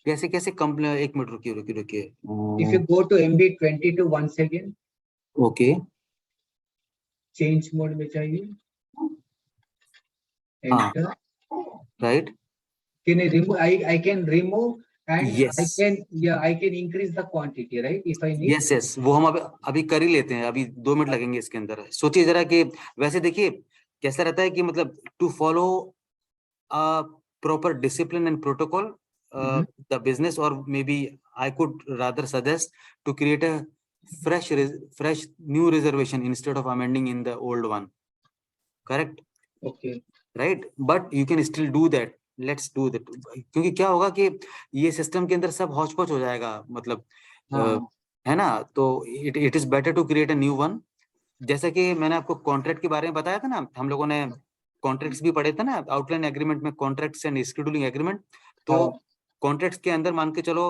कैसे कैसे एक मिनट रुकिए। If you go to MB22 once again, okay, change mode में चाहिए, हाँ, enter, right, can I remove? I can remove and Yes. I can increase the quantity, right, if I need? Yes, वो हम अभी कर ही लेते हैं, अभी 2 मिनट लगेंगे इसके अंदर। सोचिए जरा कि वैसे देखिए कैसा रहता है कि मतलब to follow proper discipline and protocol, the business, or maybe I could rather suggest to create a fresh new reservation instead of amending in the old one, correct? Okay, right, but you can still do that, let's do that। क्योंकि क्या होगा कि ये system के अंदर सब हौच पौच हो जाएगा, मतलब है ना, तो it is better to create a new one. जैसा कि मैंने आपको कॉन्ट्रैक्ट के बारे में बताया था ना, हम लोगों ने कॉन्ट्रैक्ट्स भी पढ़े थे ना, आउटलाइन एग्रीमेंट में कॉन्ट्रैक्ट्स एंड शेड्यूलिंग एग्रीमेंट। तो कॉन्ट्रैक्ट्स के अंदर मान के चलो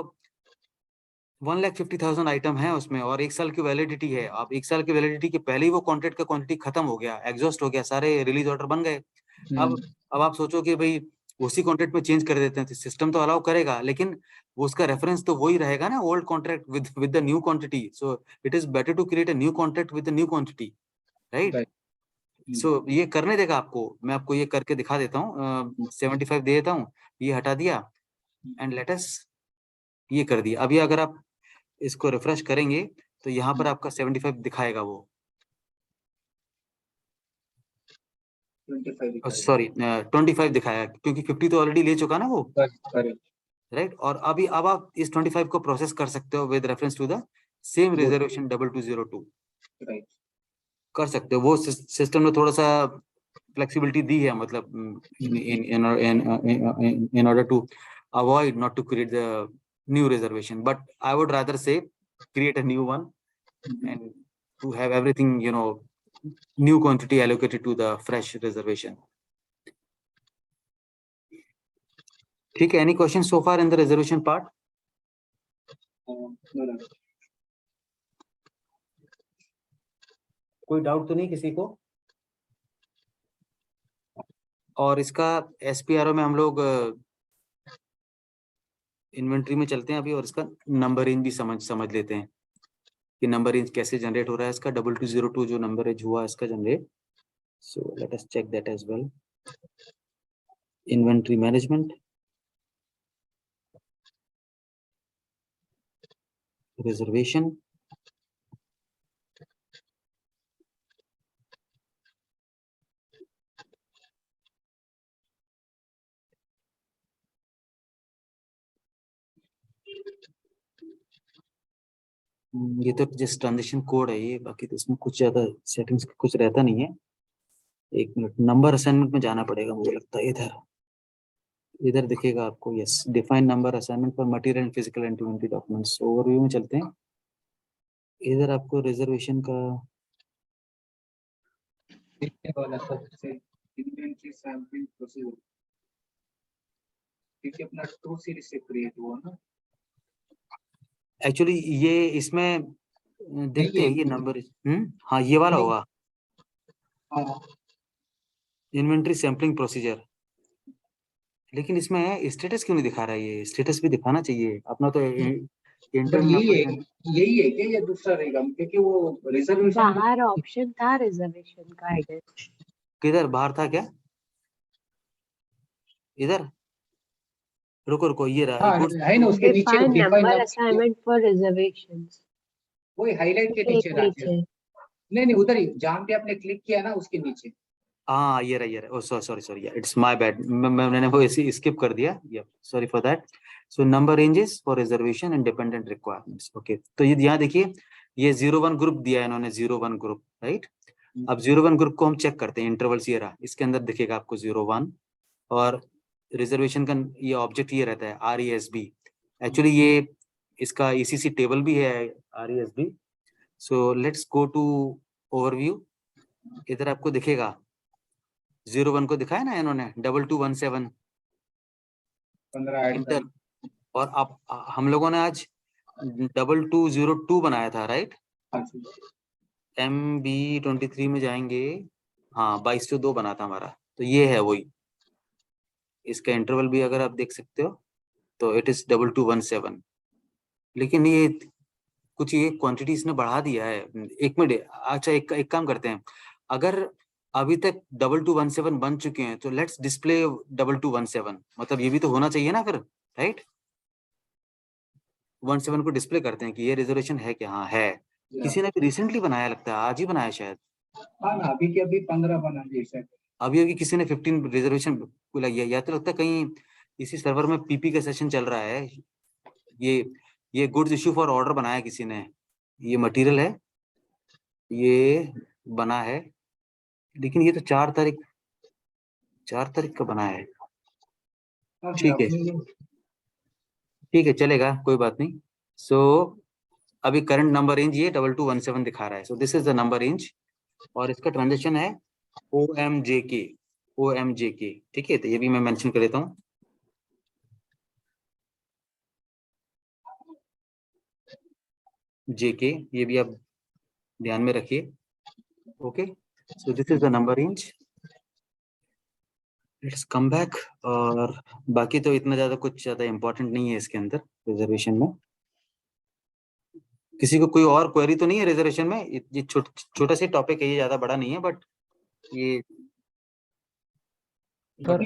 1,50,000 आइटम है उसमें, और 1 साल की वैलिडिटी है। अब 1 साल की वैलिडिटी के पहले ही वो कॉन्ट्रैक्ट का क्वांटिटी खत्म हो गया, एग्जॉस्ट हो गया, सारे रिलीज ऑर्डर बन गए। अब आप सोचो कि भाई उसी कॉन्ट्रैक्ट में चेंज कर देते हैं, तो सिस्टम तो अलाउ करेगा, लेकिन वो उसका रेफरेंस तो वही रहेगा ना, old contract with the new quantity. So it is better to create a new contract with the new quantity, right? So ये करने देगा आपको, मैं आपको ये करके दिखा देता हूँ। 75 दे देता हूँ, ये हटा दिया, एंड लेट अस ये कर दिया। अभी अगर आप इसको रिफ्रेश करेंगे तो यहाँ पर आपका 75 दिखाएगा, वो 25 दिखाया, क्योंकि 50 तो ऑलरेडी ले चुका ना वो, राइट। और अभी अब आप इस 25 को प्रोसेस कर सकते हो with reference to the same reservation 2202, कर सकते हो। वो सिस्टम ने थोड़ा सा फ्लेक्सिबिलिटी दी है, मतलब in order to avoid not to create the new reservation, but I would rather say create a new one and to have everything, new quantity allocated to the fresh reservation. ठीक है, any questions so far in the reservation part? No. कोई doubt तो नहीं किसी को? और इसका SPRO में हम लोग इन्वेंट्री में चलते हैं अभी, और इसका नंबर रेंज भी समझ लेते हैं कि नंबर रेंज कैसे जनरेट हो रहा है इसका 2202 जो नंबर रेंज हुआ इसका generate. So let us check that as well. Inventory management, reservation, ये तो जस्ट ट्रांजेक्शन कोड है ये, बाकी तो इसमें कुछ ज्यादा सेटिंग्स कुछ रहता नहीं है. एक मिनट, नंबर असाइनमेंट में जाना पड़ेगा मुझे लगता है. इधर दिखेगा आपको. Yes, define number assignment for material and physical and inventory documents. Overview में चलते हैं. इधर आपको रिजर्वेशन का वाला सबसे इन्वेंटरी सैंपलिंग प्रोसीजर क्योंकि अपना 2 सीरीज से क्रिएट हुआ ना. एक्चुअली ये इसमें देखते हैं ये नंबर. हाँ, ये वाला होगा इन्वेंटरी सैम्पलिंग प्रोसीजर. लेकिन इसमें स्टेटस क्यों नहीं दिखा रहा है? ये स्टेटस भी दिखाना चाहिए अपना तो. इंटर यही है क्या, ये दूसरा रहेगा? क्योंकि वो रिजर्वेशन बाहर ऑप्शन था रिजर्वेशन का. आई गेस किधर बाहर था क्या? इधर रुको ये रहा. हाँ, है ना उसके नीचे define define number assignment for reservations. वही हाईलाइट के नीचे रहते हैं. नहीं उधर ही जहाँ पे आपने क्लिक किया ना उसके नीचे. हाँ, ये रहा. ओ सॉरी, इट्स माय बैड. मैंने वो ऐसे स्किप कर दिया. Sorry for that. So number ranges for reservation and dependent requirements. Okay, तो ये यहाँ देखिए, ये 01 ग्रुप दिया है इन्होंने. 01 ग्रुप, राइट. अब 01 ग्रुप को हम चेक करते हैं. इंटरवल्स ये रहा, इसके अंदर दिखेगा आपको 01. और रिजर्वेशन का ये ऑब्जेक्ट ये रहता है RESB. एक्चुअली ये इसका ECC टेबल भी है RESB. So let's go to overview. इधर आपको दिखेगा 01 को दिखाया ना इन्होंने 2217 इंटर. और अब हम लोगों ने आज 2202 बनाया था, राइट. MB23 में जाएंगे. हाँ, 2202 बना था हमारा. तो ये है वही. इसका इंटरवल भी अगर आप देख सकते हो तो इट इज 2217. लेकिन ये कुछ ये क्वांटिटी इसने बढ़ा दिया है. एक मिनट. अच्छा, एक काम करते हैं. अगर अभी तक 2217 बन चुके हैं तो लेट्स डिस्प्ले 2217. मतलब ये भी तो होना चाहिए ना फिर, राइट. 17 को डिस्प्ले करते हैं कि ये रिजर्वेशन है क्या. हाँ है. किसी ने भी रिसेंटली बनाया, लगता है आज ही बनाया शायद. अभी के अभी 15 बना दिए. अभी किसी ने 15 रिजर्वेशन या तो लगता है कहीं इसी सर्वर में PP का सेशन चल रहा है. ये गुड्स इश्यू फॉर ऑर्डर बनाया किसी ने. ये मटेरियल है, ये बना है. लेकिन ये तो 4 तारीख का बना है. ठीक है, चलेगा, कोई बात नहीं. सो अभी करंट नंबर रेंज ये 2217 दिखा रहा है. So this is the number range. और इसका ट्रांजेक्शन है OMJK. ठीक है, तो ये भी मैं मेंशन कर देता हूँ. JK, ये भी आप ध्यान में रखिए. Okay, so this is the number range. Let's come back. और बाकी तो इतना ज्यादा कुछ ज्यादा इंपॉर्टेंट नहीं है इसके अंदर रिजर्वेशन में. किसी को कोई और क्वेरी तो नहीं है रिजर्वेशन में? ये छोटा सा टॉपिक है, ये ज्यादा बड़ा नहीं है. बट ये वो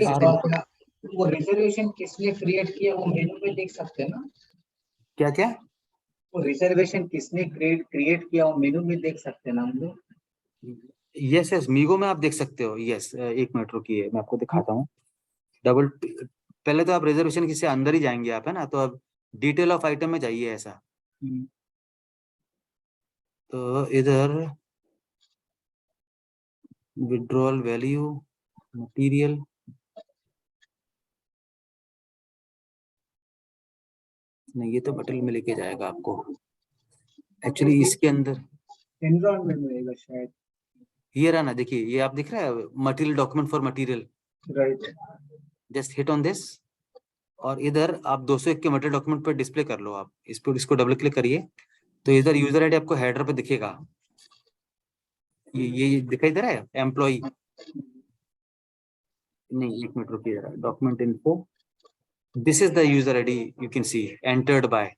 रिजर्वेशन किसने क्रिएट किया वो मेनू में देख सकते हैं ना. क्या वो रिजर्वेशन किसने क्रिएट किया वो मेनू में देख सकते हैं ना हम लोग. यस, मीगो में आप देख सकते हो. यस, एक मिनट रुकिए, मैं आपको दिखाता हूँ. पहले तो आप रिजर्वेशन किससे अंदर ही जाएंगे आप, है ना. तो अब डिटेल ऑफ आइटम में जाइए ऐसा. तो इधर विड्रॉल वैल्यू, मटेरियल, नहीं, ये तो मटेरियल में लेके जाएगा आपको। एक्चुअली इसके अंदर एनवायरमेंट में रहेगा शायद। ये रहा ना, देखिए ये आप दिख रहा है material, document for material, right. Just hit on this और इधर आप 201 के मटेरियल डॉक्यूमेंट पर डिस्प्ले कर लो। आप इस पर इसको डबल क्लिक करिए तो इधर यूजर आईडी आपको हेडर पे दिखेगा। ये दिखाई दे रहा है एम्प्लॉय, नहीं एक मिनट रुकिए जरा, document info, this is the user ID you can see entered by,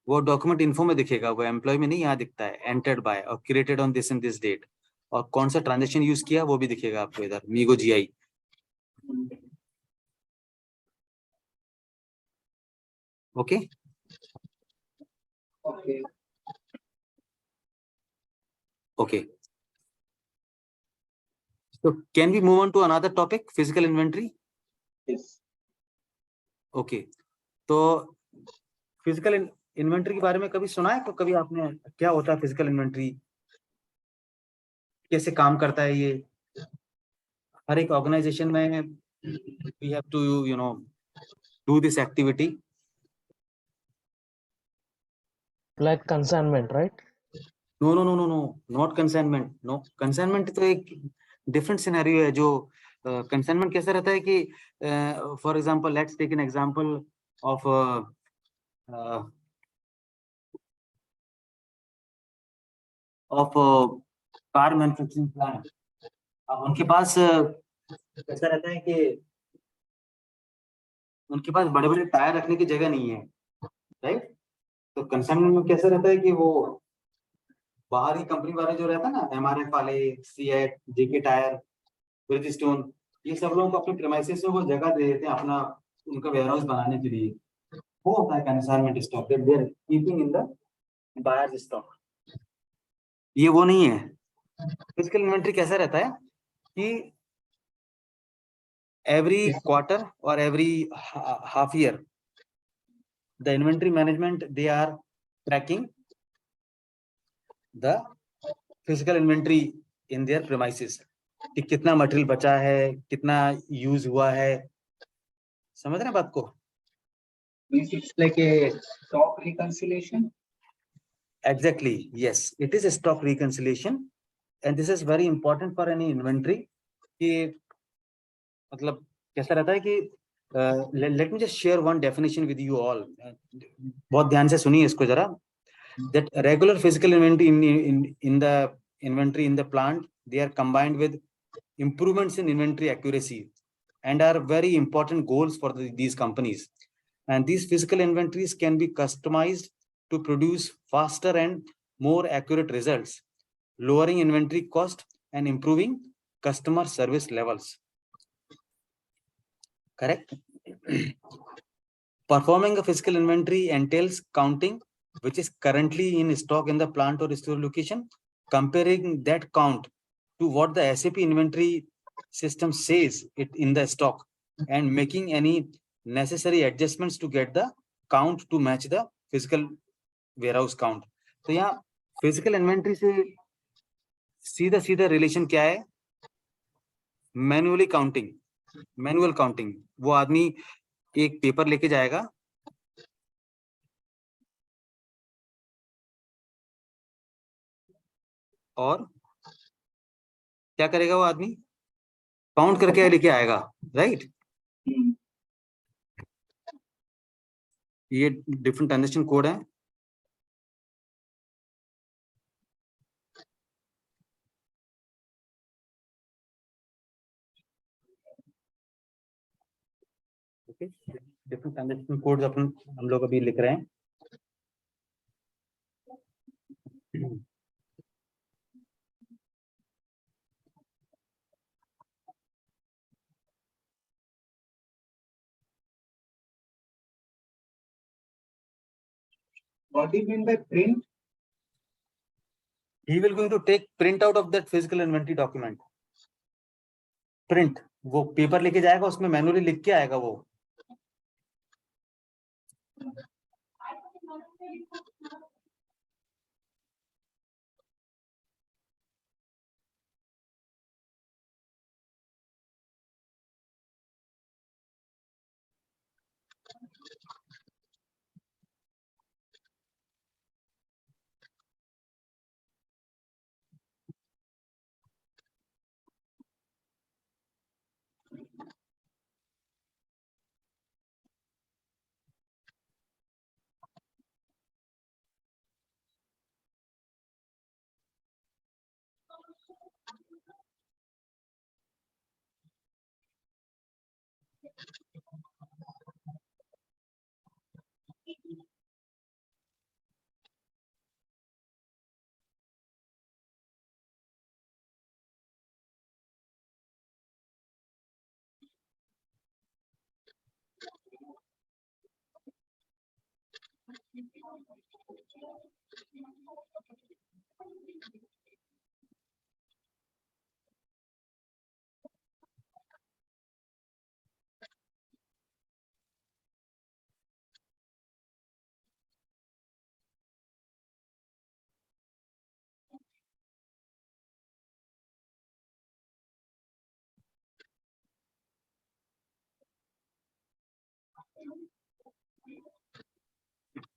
वो डॉक्यूमेंट इन्फो में दिखेगा, वो एम्प्लॉय में नहीं, यहाँ दिखता है एंटर्ड बाय और created on this and this date, और कौन सा ट्रांजेक्शन यूज किया वो भी दिखेगा आपको इधर MeeGo GI. Okay okay. Okay, so can we move on to another topic, physical inventory? Yes. Okay, तो फिजिकल इन्वेंटरी के बारे में कभी सुना है? कभी आपने, क्या होता है फिजिकल इन्वेंटरी, कैसे काम करता है ये? हर एक ऑर्गेनाइजेशन में we have to you know do this activity. Like consignment, right? No no no no no, not consignment, no consignment तो एक डिफरेंट सिनेरियो है। जो कंसाइनमेंट कैसा रहता है कि for example let's take an example of car manufacturing plant. अब उनके पास कैसा रहता है कि उनके पास बड़े बड़े टायर रखने की जगह नहीं है, राइट? तो कंसाइनमेंट में कैसा रहता है कि वो बाहर ही कंपनी वाले जो रहता है ना, एमआरएफ वाले, सीएट, जेके टायर, ब्रिजस्टोन, ये सब लोगों को अपने प्रेमाइसेस में वो जगह दे देते हैं अपना, उनका वेयरहाउस बनाने के लिए। वो होता है consignment stock that they are keeping in the buyers stock. ये वो नहीं है। फिजिकल इन्वेंटरी कैसा रहता है कि every quarter or every half year the inventory management they are tracking the physical inventory in their premises कि कितना मटेरियल बचा है, कितना यूज हुआ है। समझ रहे हैं बात को? Means it's like a stock reconciliation. Exactly, yes, it is a stock reconciliation and this is very important for any inventory कि मतलब कैसा रहता है कि let me just share one definition with you all, बहुत ध्यान से सुनिए इसको जरा। That regular physical inventory in the inventory in the plant, they are combined with improvements in inventory accuracy and are very important goals for these companies. And these physical inventories can be customized to produce faster and more accurate results, lowering inventory cost and improving customer service levels. Correct? Performing a physical inventory entails counting which is currently in stock in the plant or store location, comparing that count to what the SAP inventory system says it in the stock, and making any necessary adjustments to get the count to match the physical warehouse count. तो यहाँ physical inventory से सीधा सीधा relation क्या है? Manually counting, manual counting. वो आदमी एक पेपर लेके जाएगा और क्या करेगा? वो आदमी काउंट करके लेके आएगा, राइट? ये डिफरेंट ट्रांजेक्शन कोड है। ओके, डिफरेंट ट्रांजेक्शन कोड अपन हम लोग अभी लिख रहे हैं। What do you mean by print? He will going to take print out of that physical inventory document. Print, वो पेपर लेके जाएगा, उसमें मैनुअली लिख के आएगा वो।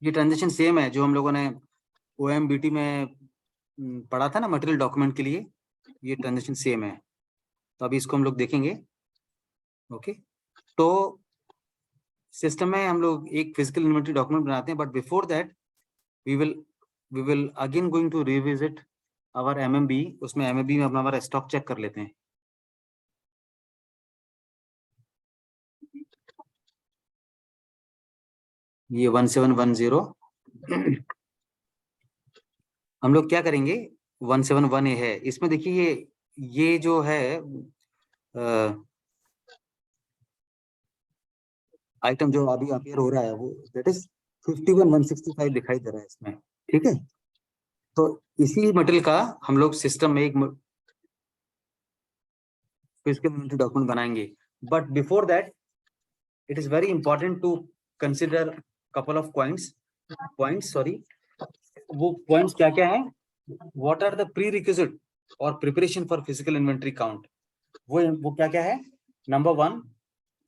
ये ट्रांजेक्शन सेम है जो हम लोगों ने OMBT में पढ़ा था ना मटेरियल डॉक्यूमेंट के लिए, ये ट्रांजेक्शन सेम है। तो अभी इसको हम लोग देखेंगे। ओके, तो सिस्टम में हम लोग एक फिजिकल इन्वेंटरी डॉक्यूमेंट बनाते हैं, but before that we will again going to revisit our MMB। उसमें MMB में अपना हमारा स्टॉक चेक कर लेते हैं। ये 1710 हम लोग क्या करेंगे, 171A है इसमें। देखिए ये जो है आइटम जो अभी अपीयर हो रहा है वो दैट इज 51165 दिखाई दे रहा है इसमें। ठीक है, तो इसी मटेरियल का हम लोग सिस्टम में एक फिजिकल इन्वेंटरी डॉक्यूमेंट बनाएंगे। But before that it is very important to consider couple of points sorry. वो पॉइंट्स क्या क्या है, what are the prerequisite और preparation for physical inventory count. वो क्या क्या है। Number 1,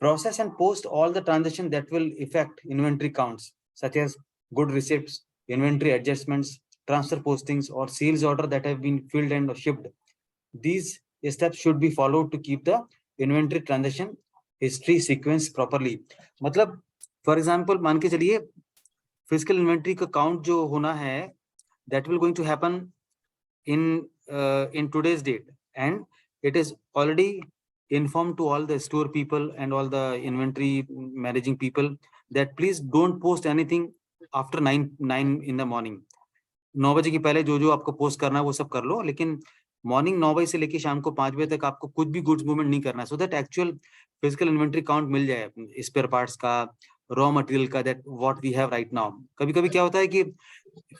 process and post all the transaction that will affect inventory counts, such as good receipts, inventory adjustments, transfer postings, or sales order that have been filled and shipped. These steps should be followed to keep the inventory transaction history sequence properly. मतलब for example मान के चलिए physical inventory का count जो होना है that will going to happen in today's date, and it is already informed to all the store people and all the inventory managing people that please don't post anything after 9 in the morning. 9 बजे के पहले जो जो आपको post करना है वो सब कर लो, लेकिन मॉर्निंग 9 बजे से लेके शाम को 5 बजे तक आपको कुछ भी गुड्स मूवमेंट नहीं करना है, so that actual physical inventory count मिल जाए स्पेयर पार्ट्स का, रॉ मटेरियल का, that what we have right now. कभी कभी क्या होता है कि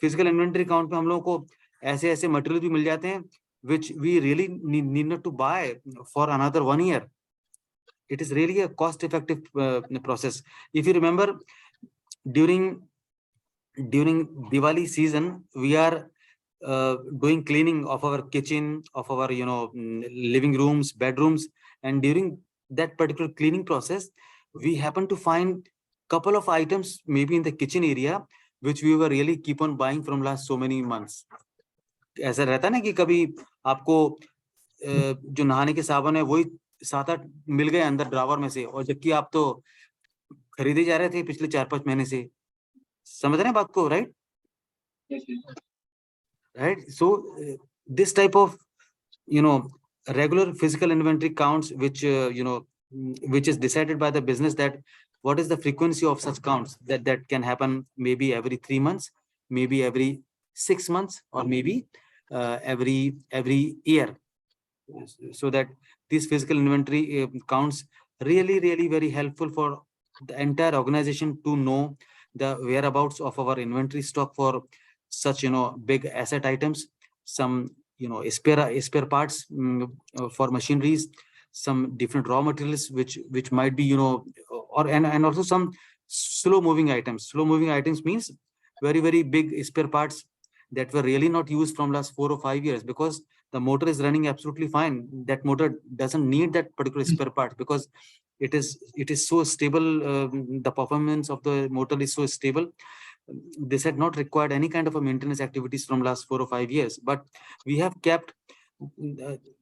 फिजिकल इन्वेंटरी काउंट पे हम लोगों को ऐसे ऐसे मटेरियल भी मिल जाते हैं which we really need not to buy for another 1 year. It is really a cost effective process. If you remember, during Diwali season we are doing cleaning of our kitchen, of our living rooms, bedrooms, and during that particular cleaning process we happen to find couple of items maybe in the kitchen area which we were really keep on buying from last so many months. ऐसा रहता है ना कि कभी आपको जो नहाने के साबुन है वही 7-8 मिल गए अंदर ड्रावर में से, और जबकि आप तो खरीदे जा रहे थे पिछले 4-5 महीने से। समझ रहे हैं बात को, right? Right, so this type of regular physical inventory counts which is decided by the business, that what is the frequency of such counts that can happen maybe every 3 months, maybe every 6 months, or maybe every year, so that these physical inventory counts really very helpful for the entire organization to know the whereabouts of our inventory stock for such big asset items, some spare parts for machineries, some different raw materials which might be and also some slow moving items means very big spare parts that were really not used from last 4 or 5 years, because the motor is running absolutely fine. That motor doesn't need that particular spare part because it is so stable. The performance of the motor is so stable. This had not required any kind of a maintenance activities from last 4 or 5 years, but we have kept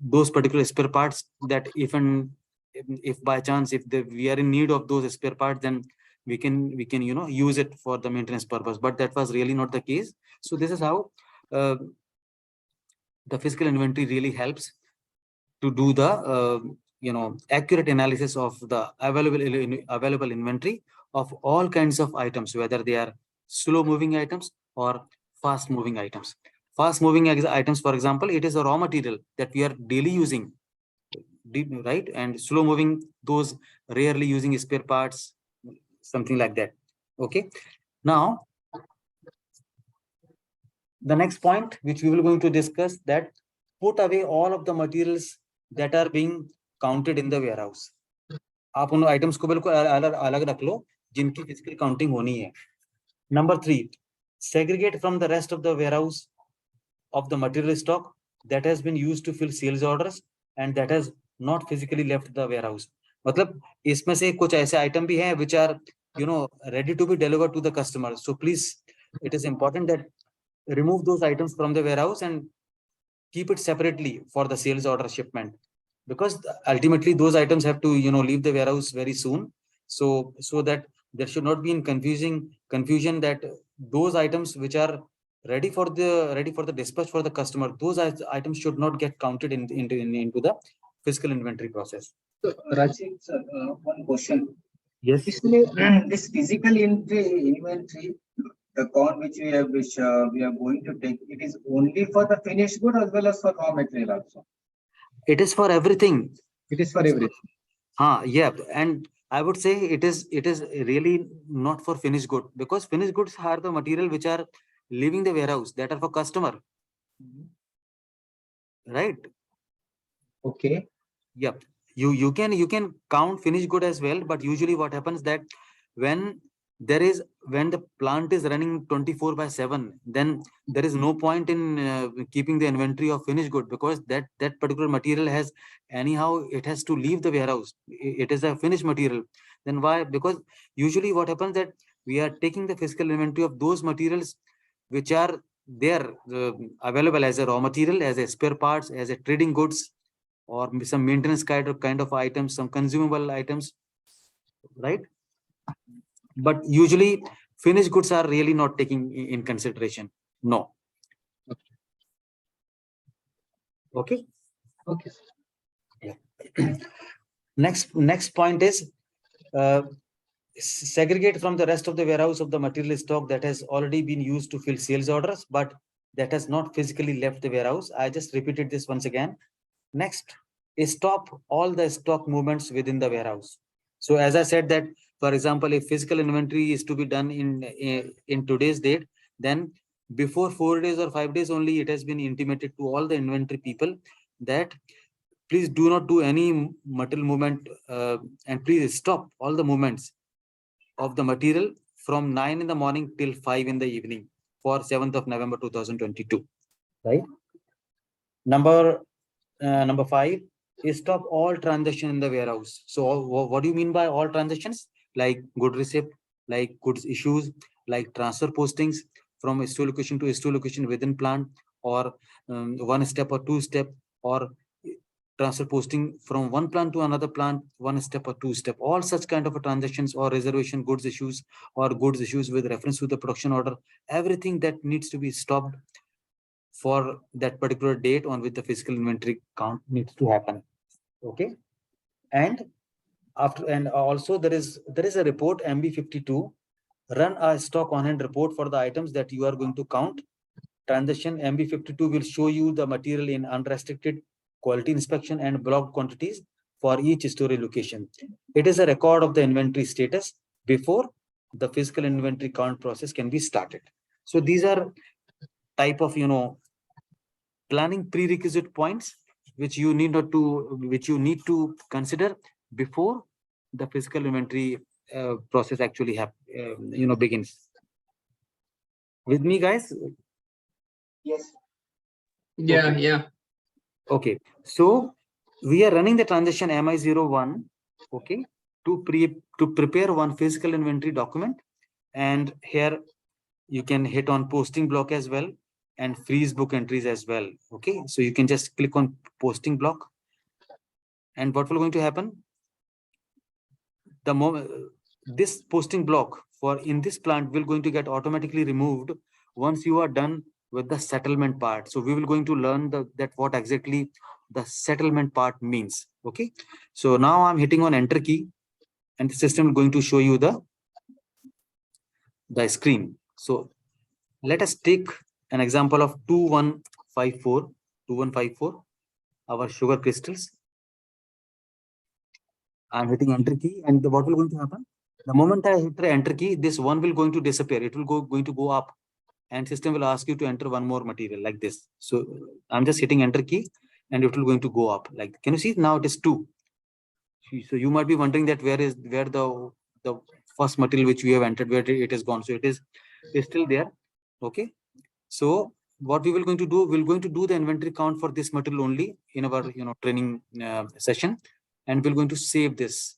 those particular spare parts that if by chance we are in need of those spare parts, then we can use it for the maintenance purpose. But that was really not the case. So this is how the physical inventory really helps to do the accurate analysis of the available inventory of all kinds of items, whether they are slow moving items or fast moving items. Fast moving items, for example, it is a raw material that we are daily using, right? And slow moving, those rarely using spare parts, something like that. Okay. Now, the next point which we will going to discuss, that put away all of the materials that are being counted in the warehouse. आप उन items को बिल्कुल अलग रख लो जिनकी physical counting होनी है. Number 3, segregate from the rest of the warehouse of the material stock that has been used to fill sales orders and that has not physically left the warehouse. मतलब इसमें से कुछ ऐसे आइटम भी हैं which are ready to be delivered to the customer. So please, it is important that remove those items from the warehouse and keep it separately for the sales order shipment, because ultimately those items have to leave the warehouse very soon. So that there should not be confusion that those items which are ready for the dispatch for the customer, those items should not get counted into the physical inventory process. So, Rajiv, sir, one question. Yes. This physical inventory, the count which we are going to take, it is only for the finished good as well as for raw material also. It is for everything. It is for everything. Yeah, and I would say it is really not for finished good, because finished goods are the material which are leaving the warehouse, that are for customer, right? Okay. Yep. You can count finished good as well, but usually what happens that when the plant is running 24/7, then there is no point in keeping the inventory of finished good, because that particular material has anyhow it has to leave the warehouse. It is a finished material. Then why? Because usually what happens that we are taking the physical inventory of those materials which are there available as a raw material, as a spare parts, as a trading goods, or some maintenance kind of items, some consumable items, right? But usually finished goods are really not taking in consideration. No. Okay. Okay. Yeah. Next point is segregate from the rest of the warehouse of the material stock that has already been used to fill sales orders, but that has not physically left the warehouse. I just repeated this once again. Next is stop all the stock movements within the warehouse. So as I said that, for example, if physical inventory is to be done in today's date, then before 4 days or 5 days only, it has been intimated to all the inventory people that please do not do any material movement and please stop all the movements of the material from 9 in the morning till 5 in the evening for 7th of November 2022, right? Number 5 is stop all transaction in the warehouse. So what do you mean by all transactions? Like good receipt, like goods issues, like transfer postings from store location to store location within plant, or 1 step or 2 step, or transfer posting from one plant to another plant, 1 step or 2 step, all such kind of transactions, or reservation goods issues, or goods issues with reference to the production order, everything that needs to be stopped for that particular date on which the physical inventory count needs to happen. Okay. And also there is a report MB52, run a stock on hand report for the items that you are going to count. Transaction MB52 will show you the material in unrestricted, quality inspection, and blocked quantities for each storage location. It is a record of the inventory status before the physical inventory count process can be started. So these are type of planning prerequisite points which you need to consider before the physical inventory process actually begins. With me, guys? Yes. Yeah, Okay. yeah. Okay, so we are running the transaction MI01. Okay, to prepare one physical inventory document, and here you can hit on posting block as well and freeze book entries as well. Okay, so you can just click on posting block, and what will going to happen? The moment this posting block for in this plant will going to get automatically removed once you are done with the settlement part. So we will going to learn that what exactly the settlement part means. Okay, so now I'm hitting on enter key, and the system is going to show you the screen. So let us take an example of 2154, our sugar crystals. I'm hitting enter key, and what will going to happen? The moment I hit the enter key, this one will going to disappear. It will going to go up, and system will ask you to enter one more material like this. So I'm just hitting enter key, and it will going to go up. Like, can you see now? It is 2. So you might be wondering that where the first material which we have entered, where it is gone. So it's still there. Okay. So what we will going to do, we're going to do the inventory count for this material only in our training session, and we're going to save this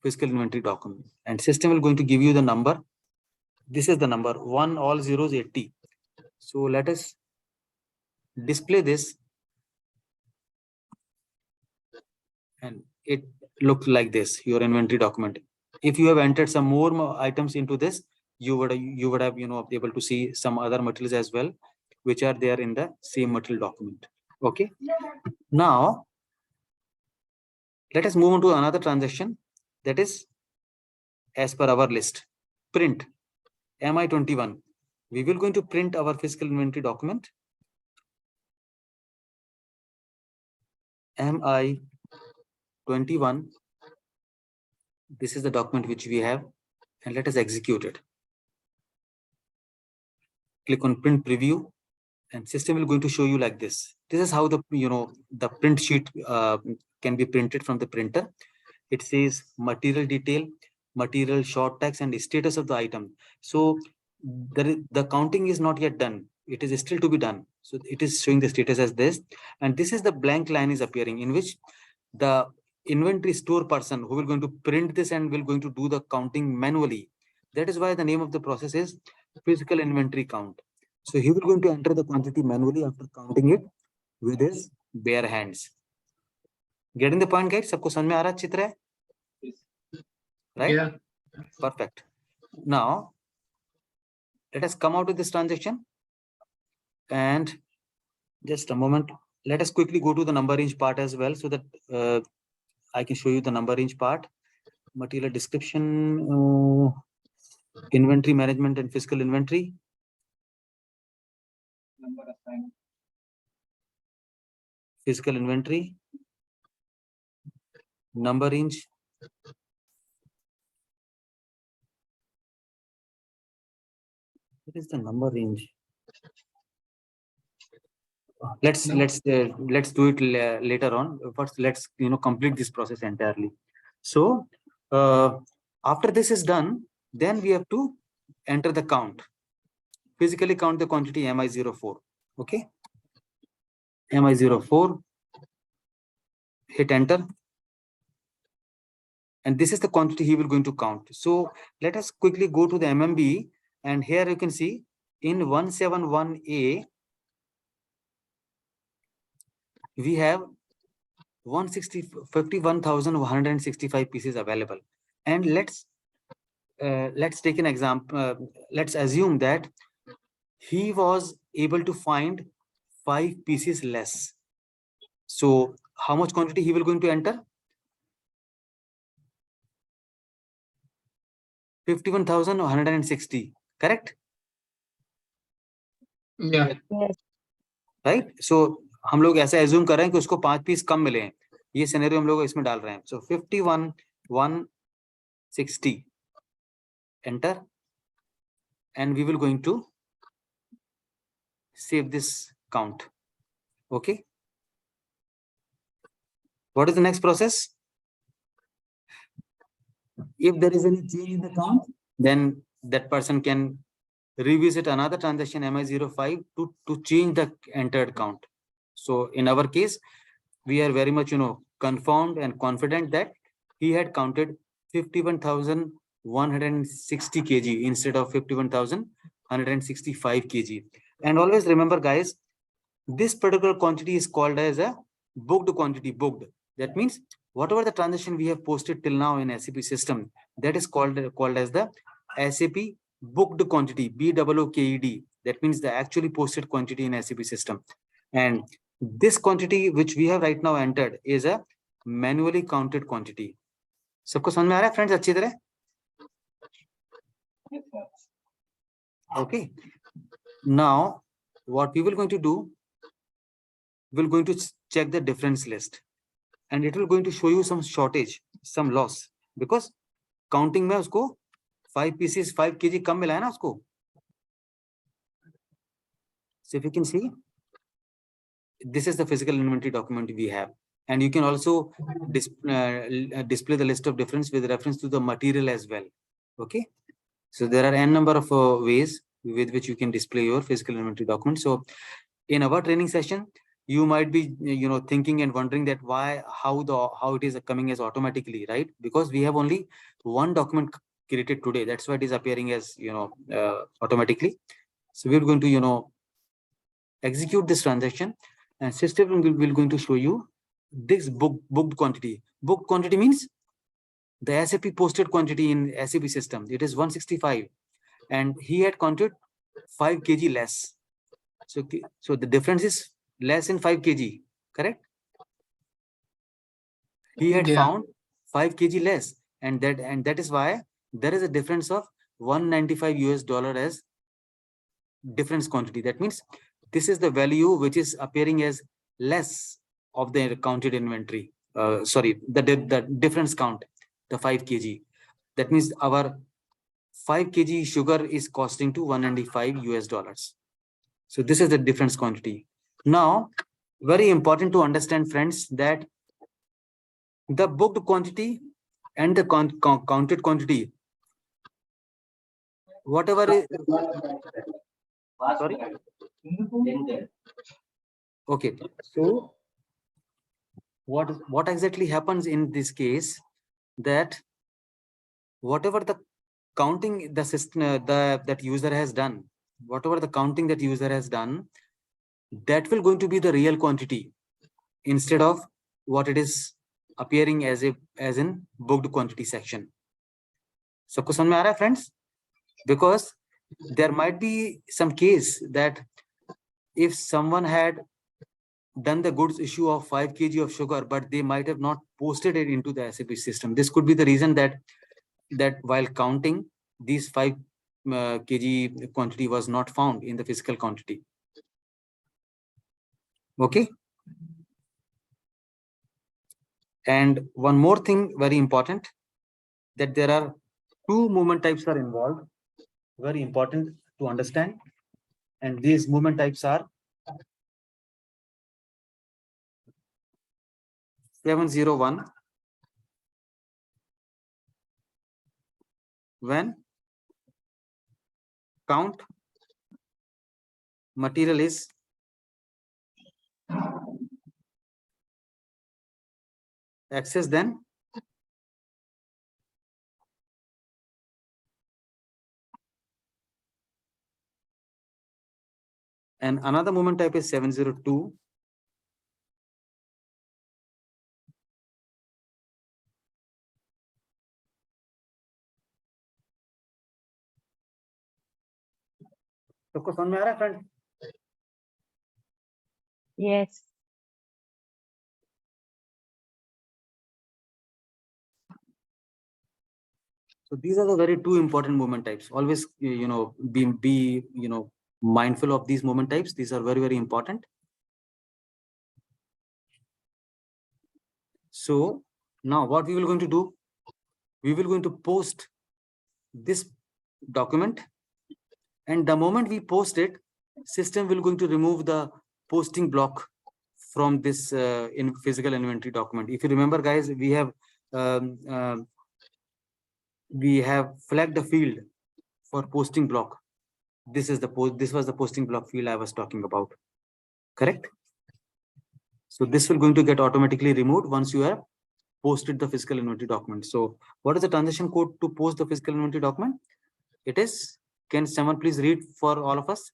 physical inventory document, and system will going to give you the number. This is the number 1 all zeros 80. So let us display this, and it looks like this, your inventory document. If you have entered some more items into this, you would have able to see some other materials as well, which are there in the same material document. Okay, now let us move on to another transaction, that is as per our list, print MI21. We will going to print our physical inventory document MI21. This is the document which we have, and let us execute it. Click on print preview, and system will going to show you like this. This is how the the print sheet can be printed from the printer. It says material detail, material short text, and status of the item. So the counting is not yet done. It is still to be done. So it is showing the status as this, and this is the blank line is appearing, in which the inventory store person who will going to print this and will going to do the counting manually. That is why the name of the process is physical inventory count. So he will going to enter the quantity manually after counting it with his bare hands. Getting the point, guys? सबको समझ में आ रहा अच्छी तरह? Right? Yeah. Perfect. Now let us come out of this transaction, and just a moment. Let us quickly go to the number range part as well, so that I can show you the number range part. Material description, inventory management and physical inventory. Physical inventory, number range. What is the number range? Let's do it later on. First, let's complete this process entirely. So after this is done, then we have to enter the count. Physically count the quantity MI04. Okay, MI04. Hit enter, and this is the quantity he will going to count. So let us quickly go to the MMB, and here you can see in 171A we have 51,165 pieces available. And let's take an example. Let's assume that he was able to find 5 pieces less. So how much quantity he will going to enter? 51,160, correct? Yeah. Right? So हम लोग ऐसे assume कर रहे हैं कि उसको 5 piece कम मिले हैं. ये scenario हम लोग इसमें डाल रहे हैं. So 51,160, enter, and we will going to save this count. Okay. What is the next process? If there is any change in the count, then that person can revisit another transaction MI05 to change the entered count. So in our case, we are very much confirmed and confident that he had counted 51,160 kg instead of 51,165 kg. And always remember, guys, this particular quantity is called as a booked quantity. Booked. That means whatever the transaction we have posted till now in SAP system, that is called as the SAP booked quantity, BOOKED. That means the actually posted quantity in SAP system. And this quantity which we have right now entered is a manually counted quantity. सबको समझ में आ रहा है friends अच्छी तरह? Okay. Now what we will going to do, we're going to check the difference list, and it will going to show you some shortage, some loss, because counting में उसको 5 pieces 5 kg कम मिला है ना उसको. So if you can see, this is the physical inventory document we have, and you can also display the list of difference with reference to the material as well. Okay, so there are n number of ways with which you can display your physical inventory document. So in our training session, you might be thinking and wondering that how it is coming as automatically, right? Because we have only one document created today, that's why it is appearing as automatically. So we're going to execute this transaction, and system will going to show you this booked quantity. Booked quantity means the SAP posted quantity in SAP system. It is 165, and he had counted 5 kg less. So the difference is less in 5 kg, correct? He had found 5 kg less, and that is why there is a difference of $195 as difference quantity. That means this is the value which is appearing as less of the counted inventory. The difference count, the 5 kg. That means our 5 kg sugar is costing to $195. So this is the difference quantity. Now, very important to understand, friends, that the booked quantity and the counted quantity, whatever is, sorry. Okay, so what exactly happens in this case, that whatever the counting the system that user has done, whatever the counting that user has done, that will going to be the real quantity instead of what it is appearing as in booked quantity section. सबको समझ में आ रहा है, friends? Because there might be some case that if someone had done the goods issue of 5 kg of sugar, but they might have not posted it into the SAP system. This could be the reason that while counting, these 5 kg quantity was not found in the physical quantity. Okay. And one more thing, very important, that there are 2 movement types are involved. Very important to understand. And these movement types are 701 when count material is excess then and another movement type is 702 सबको समझ में आ रहा है friend? Yes. So these are the very 2 important movement types. Always be mindful of these movement types. These are very, very important. So now what we will going to do, we will going to post this document, and the moment we post it, system will going to remove the posting block from this in physical inventory document. If you remember, guys, we have flagged the field for posting block. This was the posting block field I was talking about, correct? So this will going to get automatically removed once you have posted the physical inventory document. So what is the transaction code to post the physical inventory document? It is, can someone please read for all of us?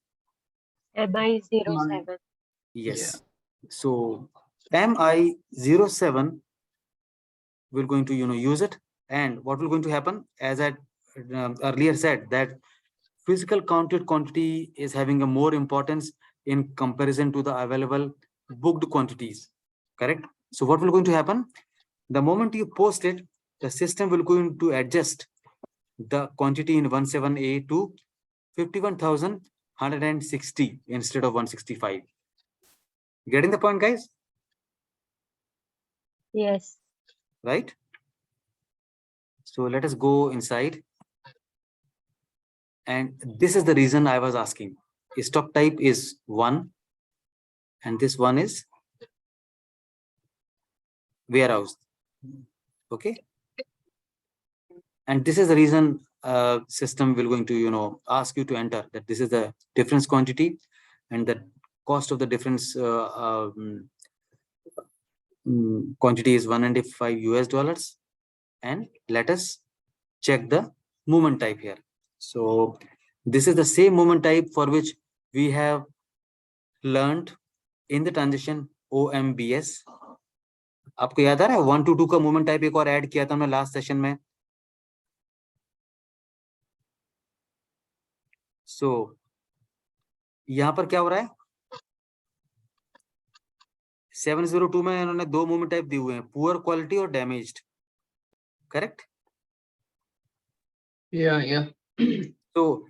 MI07. Yes. So MI07 we're going to use it, and what will going to happen, as I earlier said, that physical counted quantity is having a more importance in comparison to the available booked quantities, correct? So what will going to happen, the moment you post it, the system will going to adjust the quantity in 17A to 51,160 instead of 165. Getting the point, guys? Yes. Right? So let us go inside. And this is the reason I was asking. Stock type is 1, and this one is warehouse. Okay. And this is the reason system will going to ask you to enter that this is the difference quantity, and the cost of the difference quantity is $105. And let us check the movement type here. So this is the same movement type for which we have learned in the transition OMBS. आपको याद आ रहा है 1 to 2 का movement type एक और add किया था हमने लास्ट सेशन में. सो यहां पर क्या हो रहा है, 702 में इन्होंने 2 मूवमेंट टाइप दिए हुए हैं, पुअर क्वालिटी और damaged, correct? Yeah. So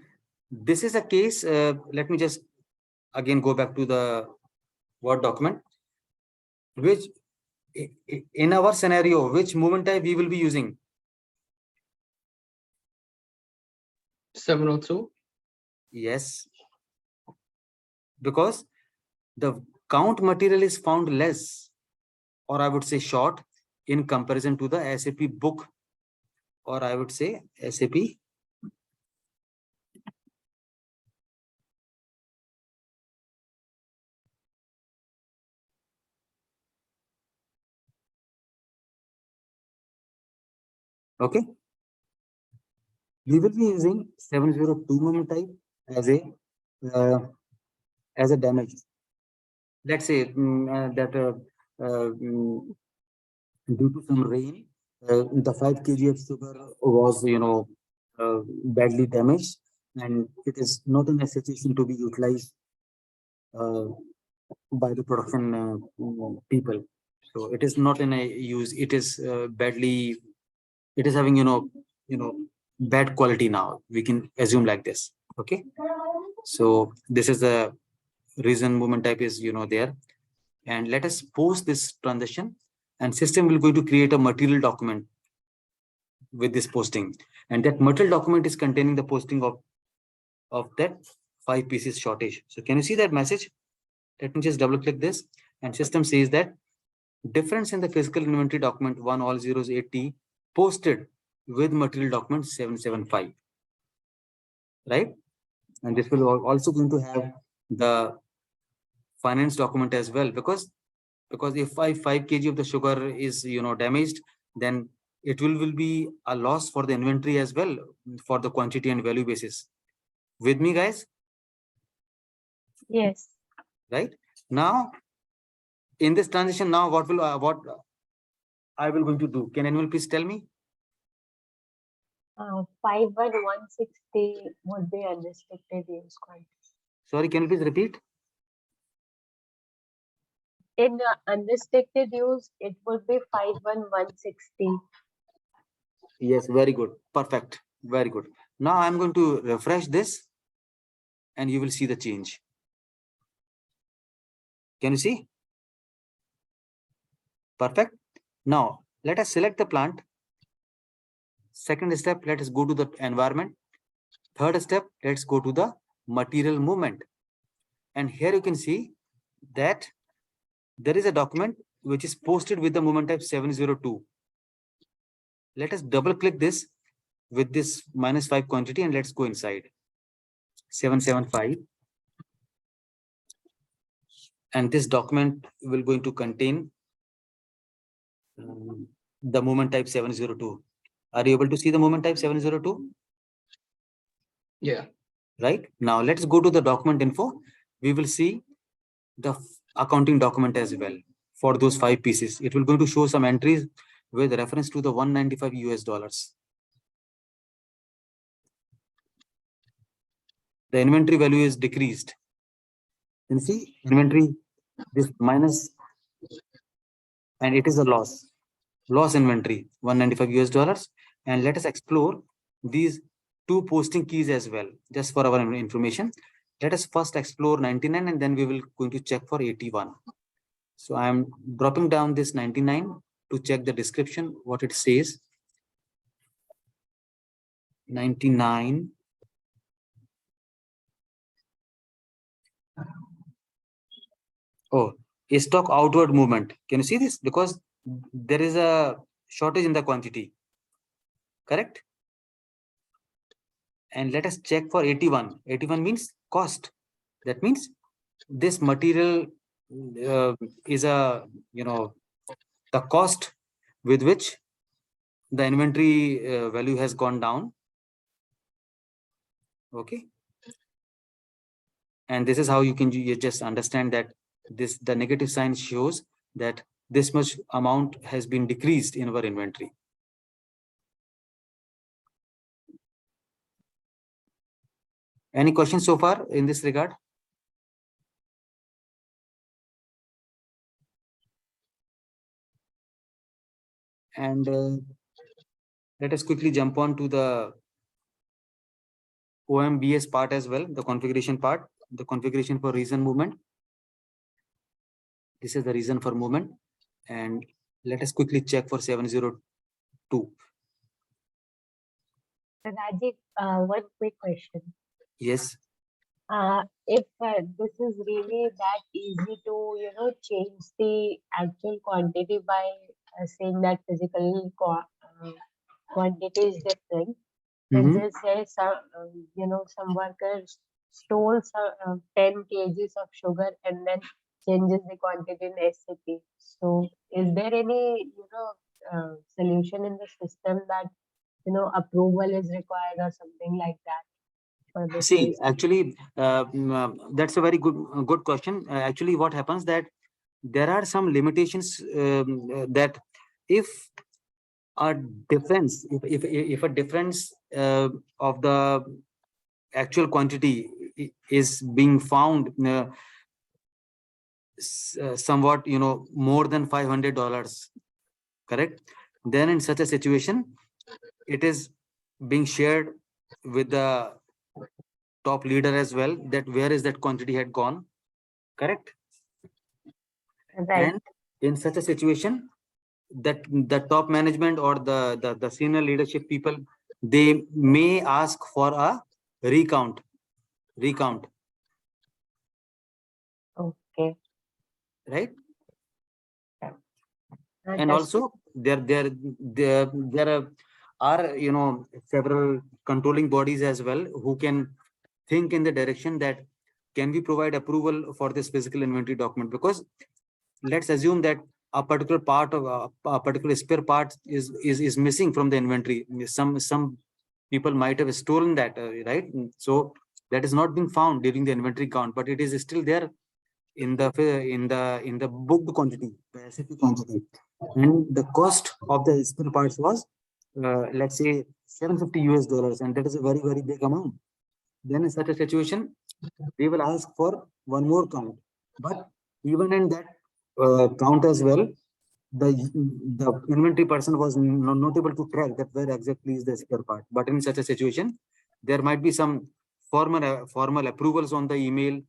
this is a case, let me just again go back to the Word document, which in our scenario, which movement type we will be using? 702. Yes, because the count material is found less, or I would say short, in comparison to the SAP book, or I would say SAP okay. We will be using 702 movement type as a damage. Let's say that due to some rain, the 5 kg of sugar was badly damaged, and it is not in a situation to be utilized by the production people. So it is not in a use. It is badly. It is having bad quality now. We can assume like this. Okay. So this is the reason movement type is there, and let us post this transaction, and system will going to create a material document with this posting, and that material document is containing the posting of that 5 pieces shortage. So can you see that message? Let me just double click this, and system says that difference in the physical inventory document 1 all zeros 80 posted with material document 775, right? And this will also going to have the finance document as well, because if 5 kg of the sugar is damaged, then it will be a loss for the inventory as well, for the quantity and value basis. With me, guys? Yes. Right now, in this transition, now what I will going to do? Can anyone please tell me? 51160 would be unrestricted use quantity. Sorry, can you please repeat? In unrestricted use, it would be 51160. Yes, very good. Perfect. Very good. Now I'm going to refresh this, and you will see the change. Can you see? Perfect. Now let us select the plant. Second step, let us go to the environment. Third step, let's go to the material movement. And here you can see that there is a document which is posted with the movement type 702. Let us double click this with this -5 quantity, and let's go inside 775. And this document will going to contain the movement type 702. Are you able to see the movement type 702? Yeah. Right. Now let's go to the document info. We will see the accounting document as well for those 5 pieces. It will going to show some entries with reference to the 195 US dollars. The inventory value is decreased. You see inventory, this minus, and it is a loss inventory 195 US dollars. And let us explore these 2 posting keys as well, just for our information. Let us first explore 99 and then we will going to check for 81. So I am dropping down this 99 to check the description, what it says. 99. Oh, a stock outward movement. Can you see this? Because there is a shortage in the quantity. Correct? And let us check for 81. 81 means cost. That means this material is a, the cost with which the inventory value has gone down. Okay. And this is how you can just understand that the negative sign shows that this much amount has been decreased in our inventory. Any questions so far in this regard? And let us quickly jump on to the OMBS part as well, the configuration part, the configuration for reason movement. This is the reason for movement. And let us quickly check for 702. Rajiv, one quick question. Yes. If this is really that easy to, change the actual quantity by saying that physical quantity is different, let's Mhm. just say some workers stole some 10 kgs of sugar and then changes the quantity in SAP. So is there any, solution in the system that, approval is required or something like that for this See, case? actually, that's a very good question. Actually, what happens that there are some limitations that if a difference, if a difference of the actual quantity is being found somewhat, more than $500, correct? Then in such a situation, it is being shared with the top leader as well, that where is that quantity had gone, correct? Right. And in such a situation, that the top management or the senior leadership people, they may ask for a recount. Okay. Right? And That's also there are several controlling bodies as well who can think in the direction that can we provide approval for this physical inventory document, because let's assume that a particular part of a particular spare part is missing from the inventory. Some people might have stolen that, right? So that is not being found during the inventory count, but it is still there in the booked quantity, the SAP quantity, and the cost of the spare parts was let's say $750 US, and that is a very big amount. Then in such a situation, we will ask for one more count. But even in that count as well, the inventory person was not able to track that where exactly is the spare part. But in such a situation, there might be some formal approvals on the email,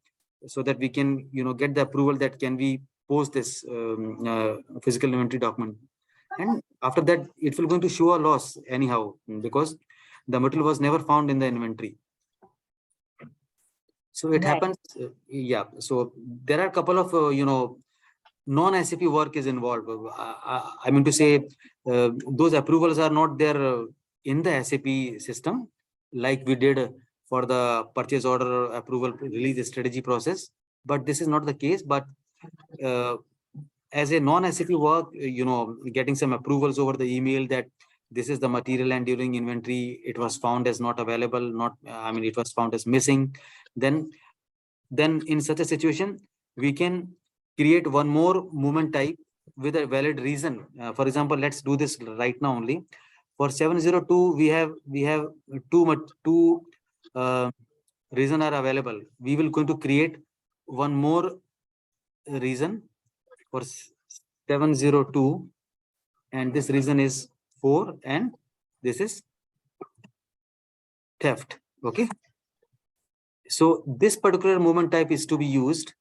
so that we can get the approval that can we post this physical inventory document. And after that, it will going to show a loss anyhow, because the material was never found in the inventory. So it Right. happens, yeah. So there are a couple of non-SAP work is involved. I mean to say, those approvals are not there in the SAP system, like we did for the purchase order approval release strategy process. But this is not the case. But as a non-SAP work, getting some approvals over the email that this is the material and during inventory, it was found as not available, it was found as missing. Then in such a situation, we can create one more movement type with a valid reason. For example, let's do this right now only. For 702, we have two reason are available. We will going to create one more reason for 702, and this reason is 4, and this is theft. Okay, so this particular movement type is to be used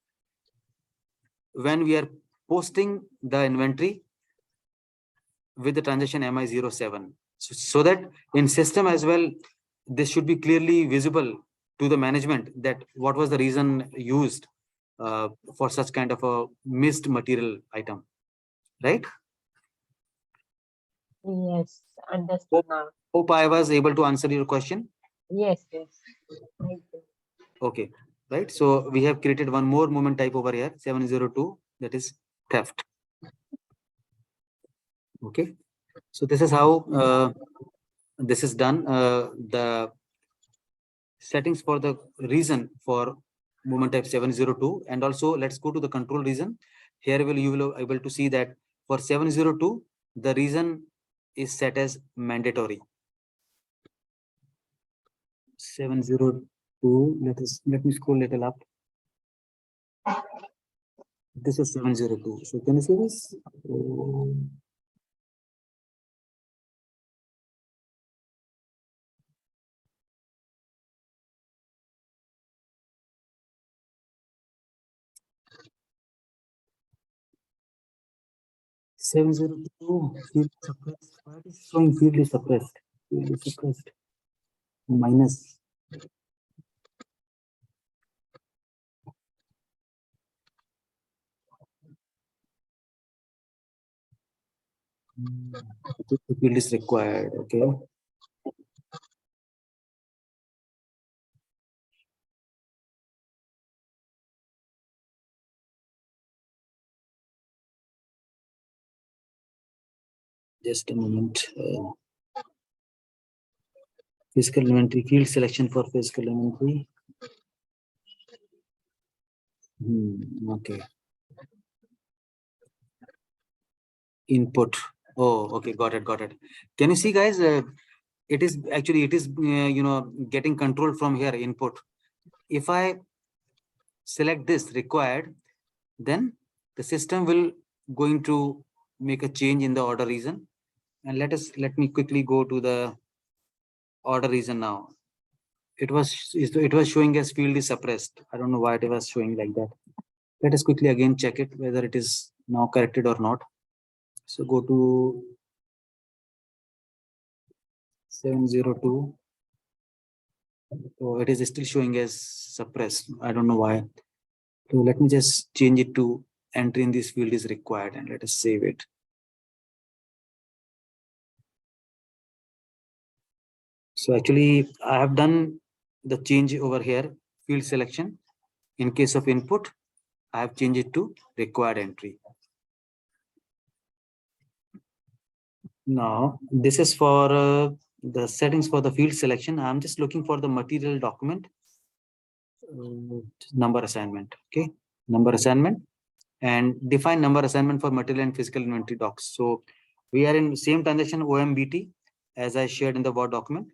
when we are posting the inventory with the transaction MI07, so that in system as well, this should be clearly visible to the management that what was the reason used for such kind of a missed material item, right? Yes, understood now. Hope I was able to answer your question. Yes, yes. Thank you. Okay, right. So we have created one more movement type over here, 702, that is theft. Okay, so this is how this is done. The settings for the reason for movement type 702, and also let's go to the control reason. Here you will be able to see that for 702, the reason is set as mandatory. 702, let me scroll little up. This is 702. So can you see this? 702 field suppressed. Why is showing field is suppressed? Field is suppressed. Minus. The field is required. Okay. Just a moment. Physical inventory, field selection for physical inventory. Okay. Input. Oh, okay, got it. Can you see, guys? It is getting control from here. Input. If I select this required, then the system will going to make a change in the order reason. And let me quickly go to the order reason now. It was showing as field is suppressed. I don't know why it was showing like that. Let us quickly again check it whether it is now corrected or not. So go to 702. So it is still showing as suppressed. I don't know why. So let me just change it to entry in this field is required, and let us save it. So actually I have done the change over here, field selection. In case of input, I have changed it to required entry. Now this is for the settings for the field selection. I'm just looking for the material document number assignment. Okay, number assignment, and define number assignment for material and physical inventory docs. So we are in same transaction OMBT as I shared in the Word document.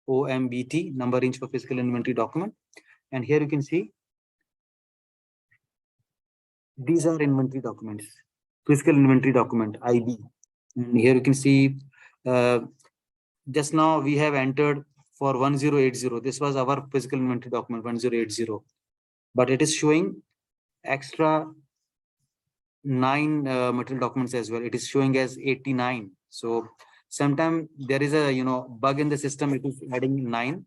OMBT, number range for physical inventory document, and here you can see these are inventory documents, physical inventory document IB. And here you can see just now we have entered for 1080. This was our physical inventory document 1080, but it is showing extra 9 material documents as well. It is showing as 89. So sometimes there is a bug in the system. It is adding 9,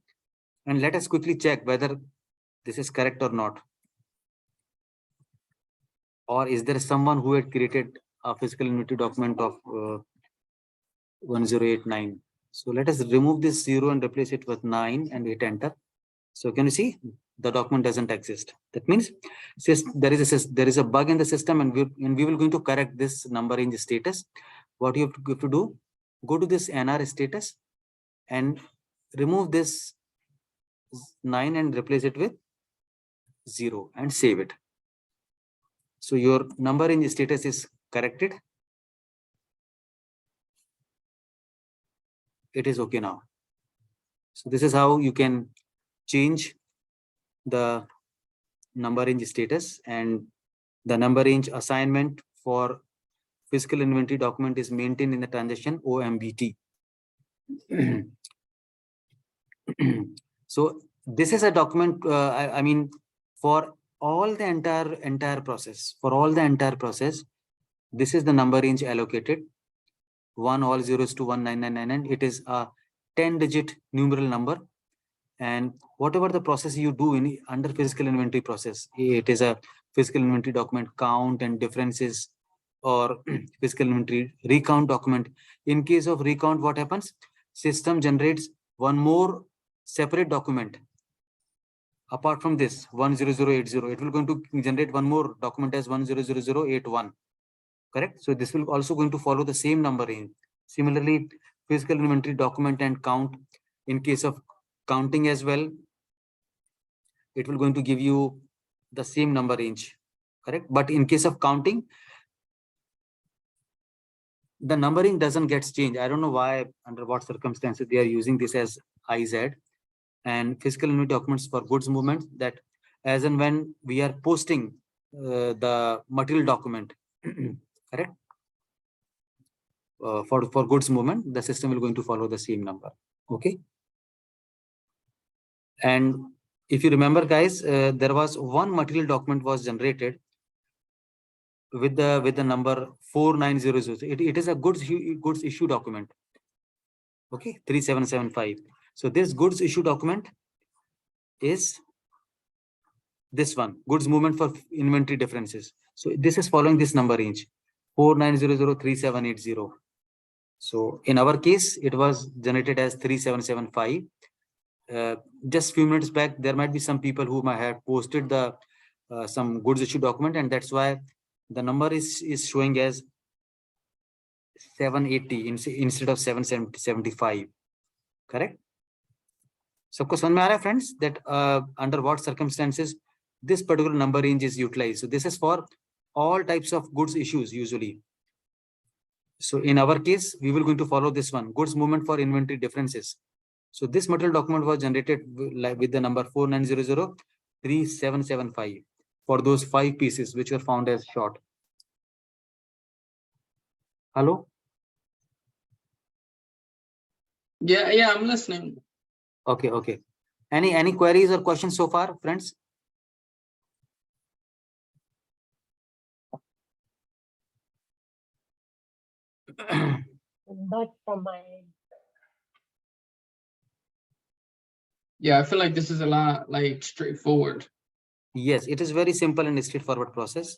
and let us quickly check whether this is correct or not. Or is there someone who had created a physical inventory document of 1089? So let us remove this 0 and replace it with 9 and hit enter. So can you see the document doesn't exist. That means there is a bug in the system, and we will going to correct this number range status. What you have to do, go to this NR status and remove this 9 and replace it with 0 and save it. So your number range status is corrected. It is okay now. So this is how you can change the number range status, and the number range assignment for physical inventory document is maintained in the transaction OMBT. So this is a document, I mean, for all the entire process, this is the number range allocated. 1 all zeros to 19999. It is a 10-digit numeral number, and whatever the process you do in under physical inventory process, it is a physical inventory document count and differences, or physical inventory recount document. In case of recount, what happens? System generates one more separate document apart from this 10080. It will going to generate one more document as 100081. Correct? So this will also going to follow the same number range. Similarly, physical inventory document and count, in case of counting as well, it will going to give you the same number range. Correct? But in case of counting, the numbering doesn't get changed. I don't know why, under what circumstances they are using this as IZ. And physical inventory documents for goods movement, that as and when we are posting the material document, correct? For goods movement, the system will going to follow the same number. Okay. And if you remember, guys, there was one material document was generated with the number 4900. It is a goods issue document. Okay, 3775. So this goods issue document is this one, goods movement for inventory differences. So this is following this number range 49003780. So in our case, it was generated as 3775. Just few minutes back, there might be some people who might have posted the some goods issue document, and that's why the number is showing as 780 instead of 775. Correct? So, of course, one may friends, that under what circumstances this particular number range is utilized. So this is for all types of goods issues usually. So in our case, we will going to follow this one, goods movement for inventory differences. So this material document was generated with the number 49003775 for those 5 pieces which were found as short. Hello? Yeah, I'm listening. Okay. Any queries or questions so far, friends? Not from my end. Yeah, I feel like this is a lot like straightforward. Yes, it is very simple and straightforward process.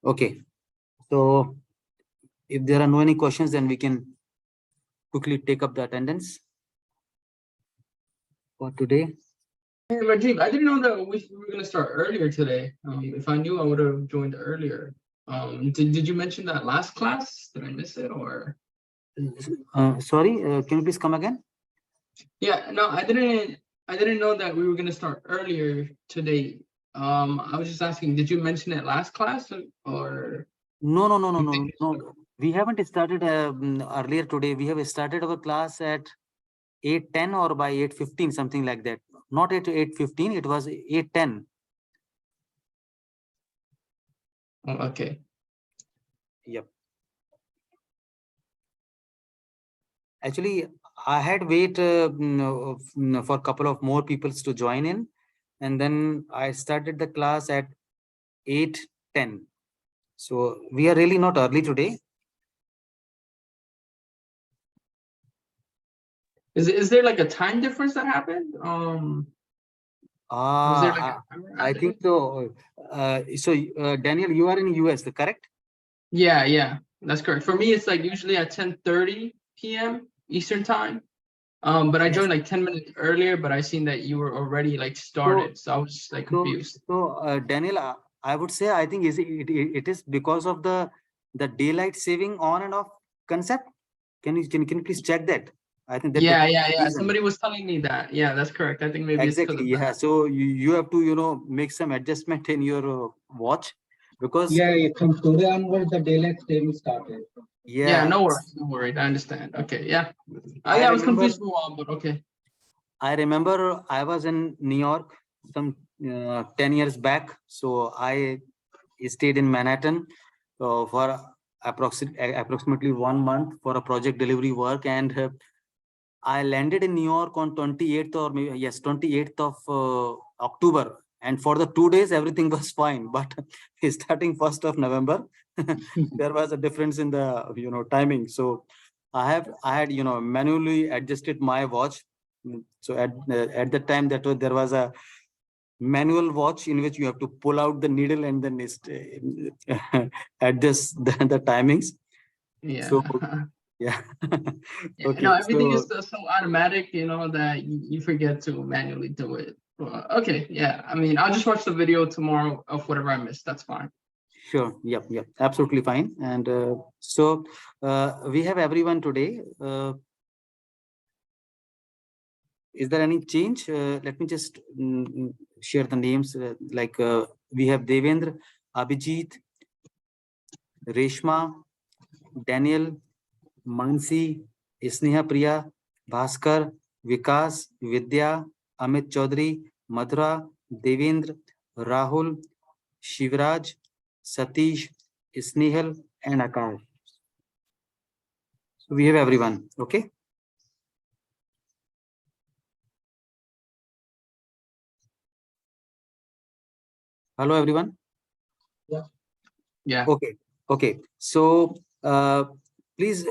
Okay, so if there are no any questions, then we can quickly take up the attendance for today. Hey, Rajiv, I didn't know that we were going to start earlier today. If I knew, I would have joined earlier. Did you mention that last class? Did I miss it, or? Sorry, can you please come again? Yeah, no, I didn't know that we were going to start earlier today. I was just asking, did you mention it last class, or? No. We haven't started earlier today. We have started our class at 8:10 or by 8:15, something like that. Not at 8:15, it was 8:10. Oh, okay. Yep. Actually, I had wait for a couple of more people to join in, and then I started the class at 8:10. So we are really not early today. Is there like a time difference that happened? Was there like Ah, a timer I after think it? so. Daniel, you are in US, correct? Yeah, that's correct. For me, it's like usually at 10:30 p.m. Eastern time. But I Yes. joined like 10 minutes earlier, but I seen that you were already like started, so I was like confused. Daniel, I would say I think it is because of the daylight saving on and off concept. Can you please check that? I think that Yeah, could be yeah, the yeah. reason. Somebody was telling me that. Yeah, that's correct. I think maybe it's because Exactly. of Yeah. that. So you have to make some adjustment in your watch because Yeah, from today onward, the daylight saving started. Yeah, yeah, no worries, no worries. I understand. Okay, yeah. I Yeah, I was remember confused for a while, but okay. I remember I was in New York some 10 years back. So I stayed in Manhattan for approximately 1 month for a project delivery work. And I landed in New York on 28th or maybe, yes, 28th of October. And for the 2 days, everything was fine. But starting 1st of November, there was a difference in the timing. So I had manually adjusted my watch. So at the time there was a manual watch in which you have to pull out the needle and then adjust the timings. So Yeah. yeah. Yeah, no, Okay. everything is So so automatic, that you forget to manually do it. Okay, yeah. I mean, I'll just watch the video tomorrow of whatever I missed. That's fine. sure. Yep. Absolutely fine. And we have everyone today. Is there any change? Let me just share the names. We have Devendra, Abhijit, Reshma, Daniel, Mansi, Sneha Priya, Bhaskar, Vikas, Vidya, Amit Chaudhary, Madhura, Devendra, Rahul, Shivraj, Satish, Snehal, and Akash. So we have everyone. Okay. Hello, everyone. Yeah. Okay. So please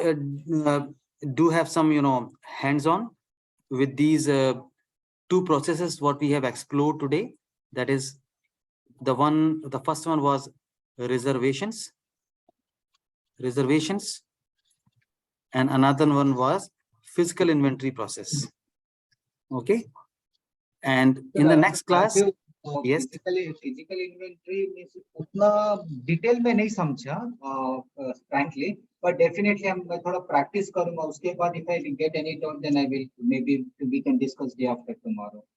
do have some hands-on with these two processes what we have explored today. That is the first one was reservations, and another one was physical inventory process. Okay. And in the next class, yes. Physical inventory means उतना detail में नहीं समझा frankly but definitely मैं थोड़ा practice करूंगा उसके बाद if I get any doubt then I will maybe we can discuss day after tomorrow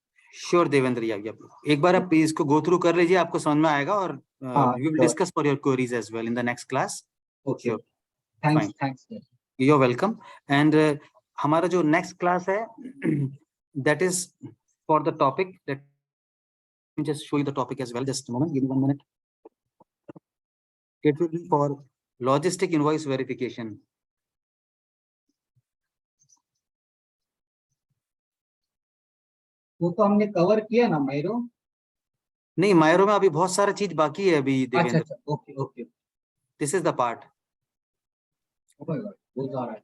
sure Devendra, एक बार आप इसको गो थ्रू कर लीजिए, आपको समझ में आएगा और we will discuss for your queries as well in the next class. Okay thanks you are welcome. And हमारा जो नेक्स्ट क्लास है that is for the topic. Let me just show you the topic as well. Just a moment, give me 1 minute. It will be for logistic invoice verification. वो तो हमने cover किया ना Miro. नहीं, Miro में अभी बहुत सारा चीज बाकी है अभी देवेंद्र. अच्छा okay this is the part. Oh my God वो जा रहा है.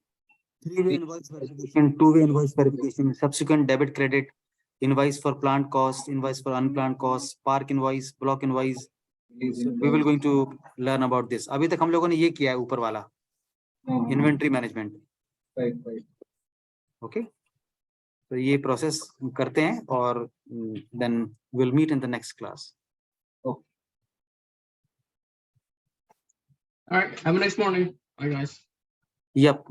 3-way invoice verification, 2-way invoice verification, subsequent debit credit, invoice for planned costs, invoice for unplanned costs, park invoice, block invoice. So we will going to learn about this. अभी तक हम लोगों ने ये किया है ऊपर वाला इन्वेंट्री मैनेजमेंट. राइट. ओके, तो ये प्रोसेस करते हैं और then will meet in the next class. All right. Have a nice morning. Bye, guys. Yep.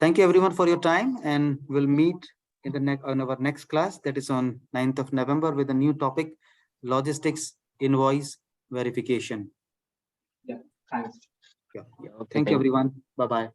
Thank you everyone for your time, and we'll meet in the on our next class, that is on 9th of November, with a new topic, logistics invoice verification. Yeah, thanks. Thank you everyone. Bye bye.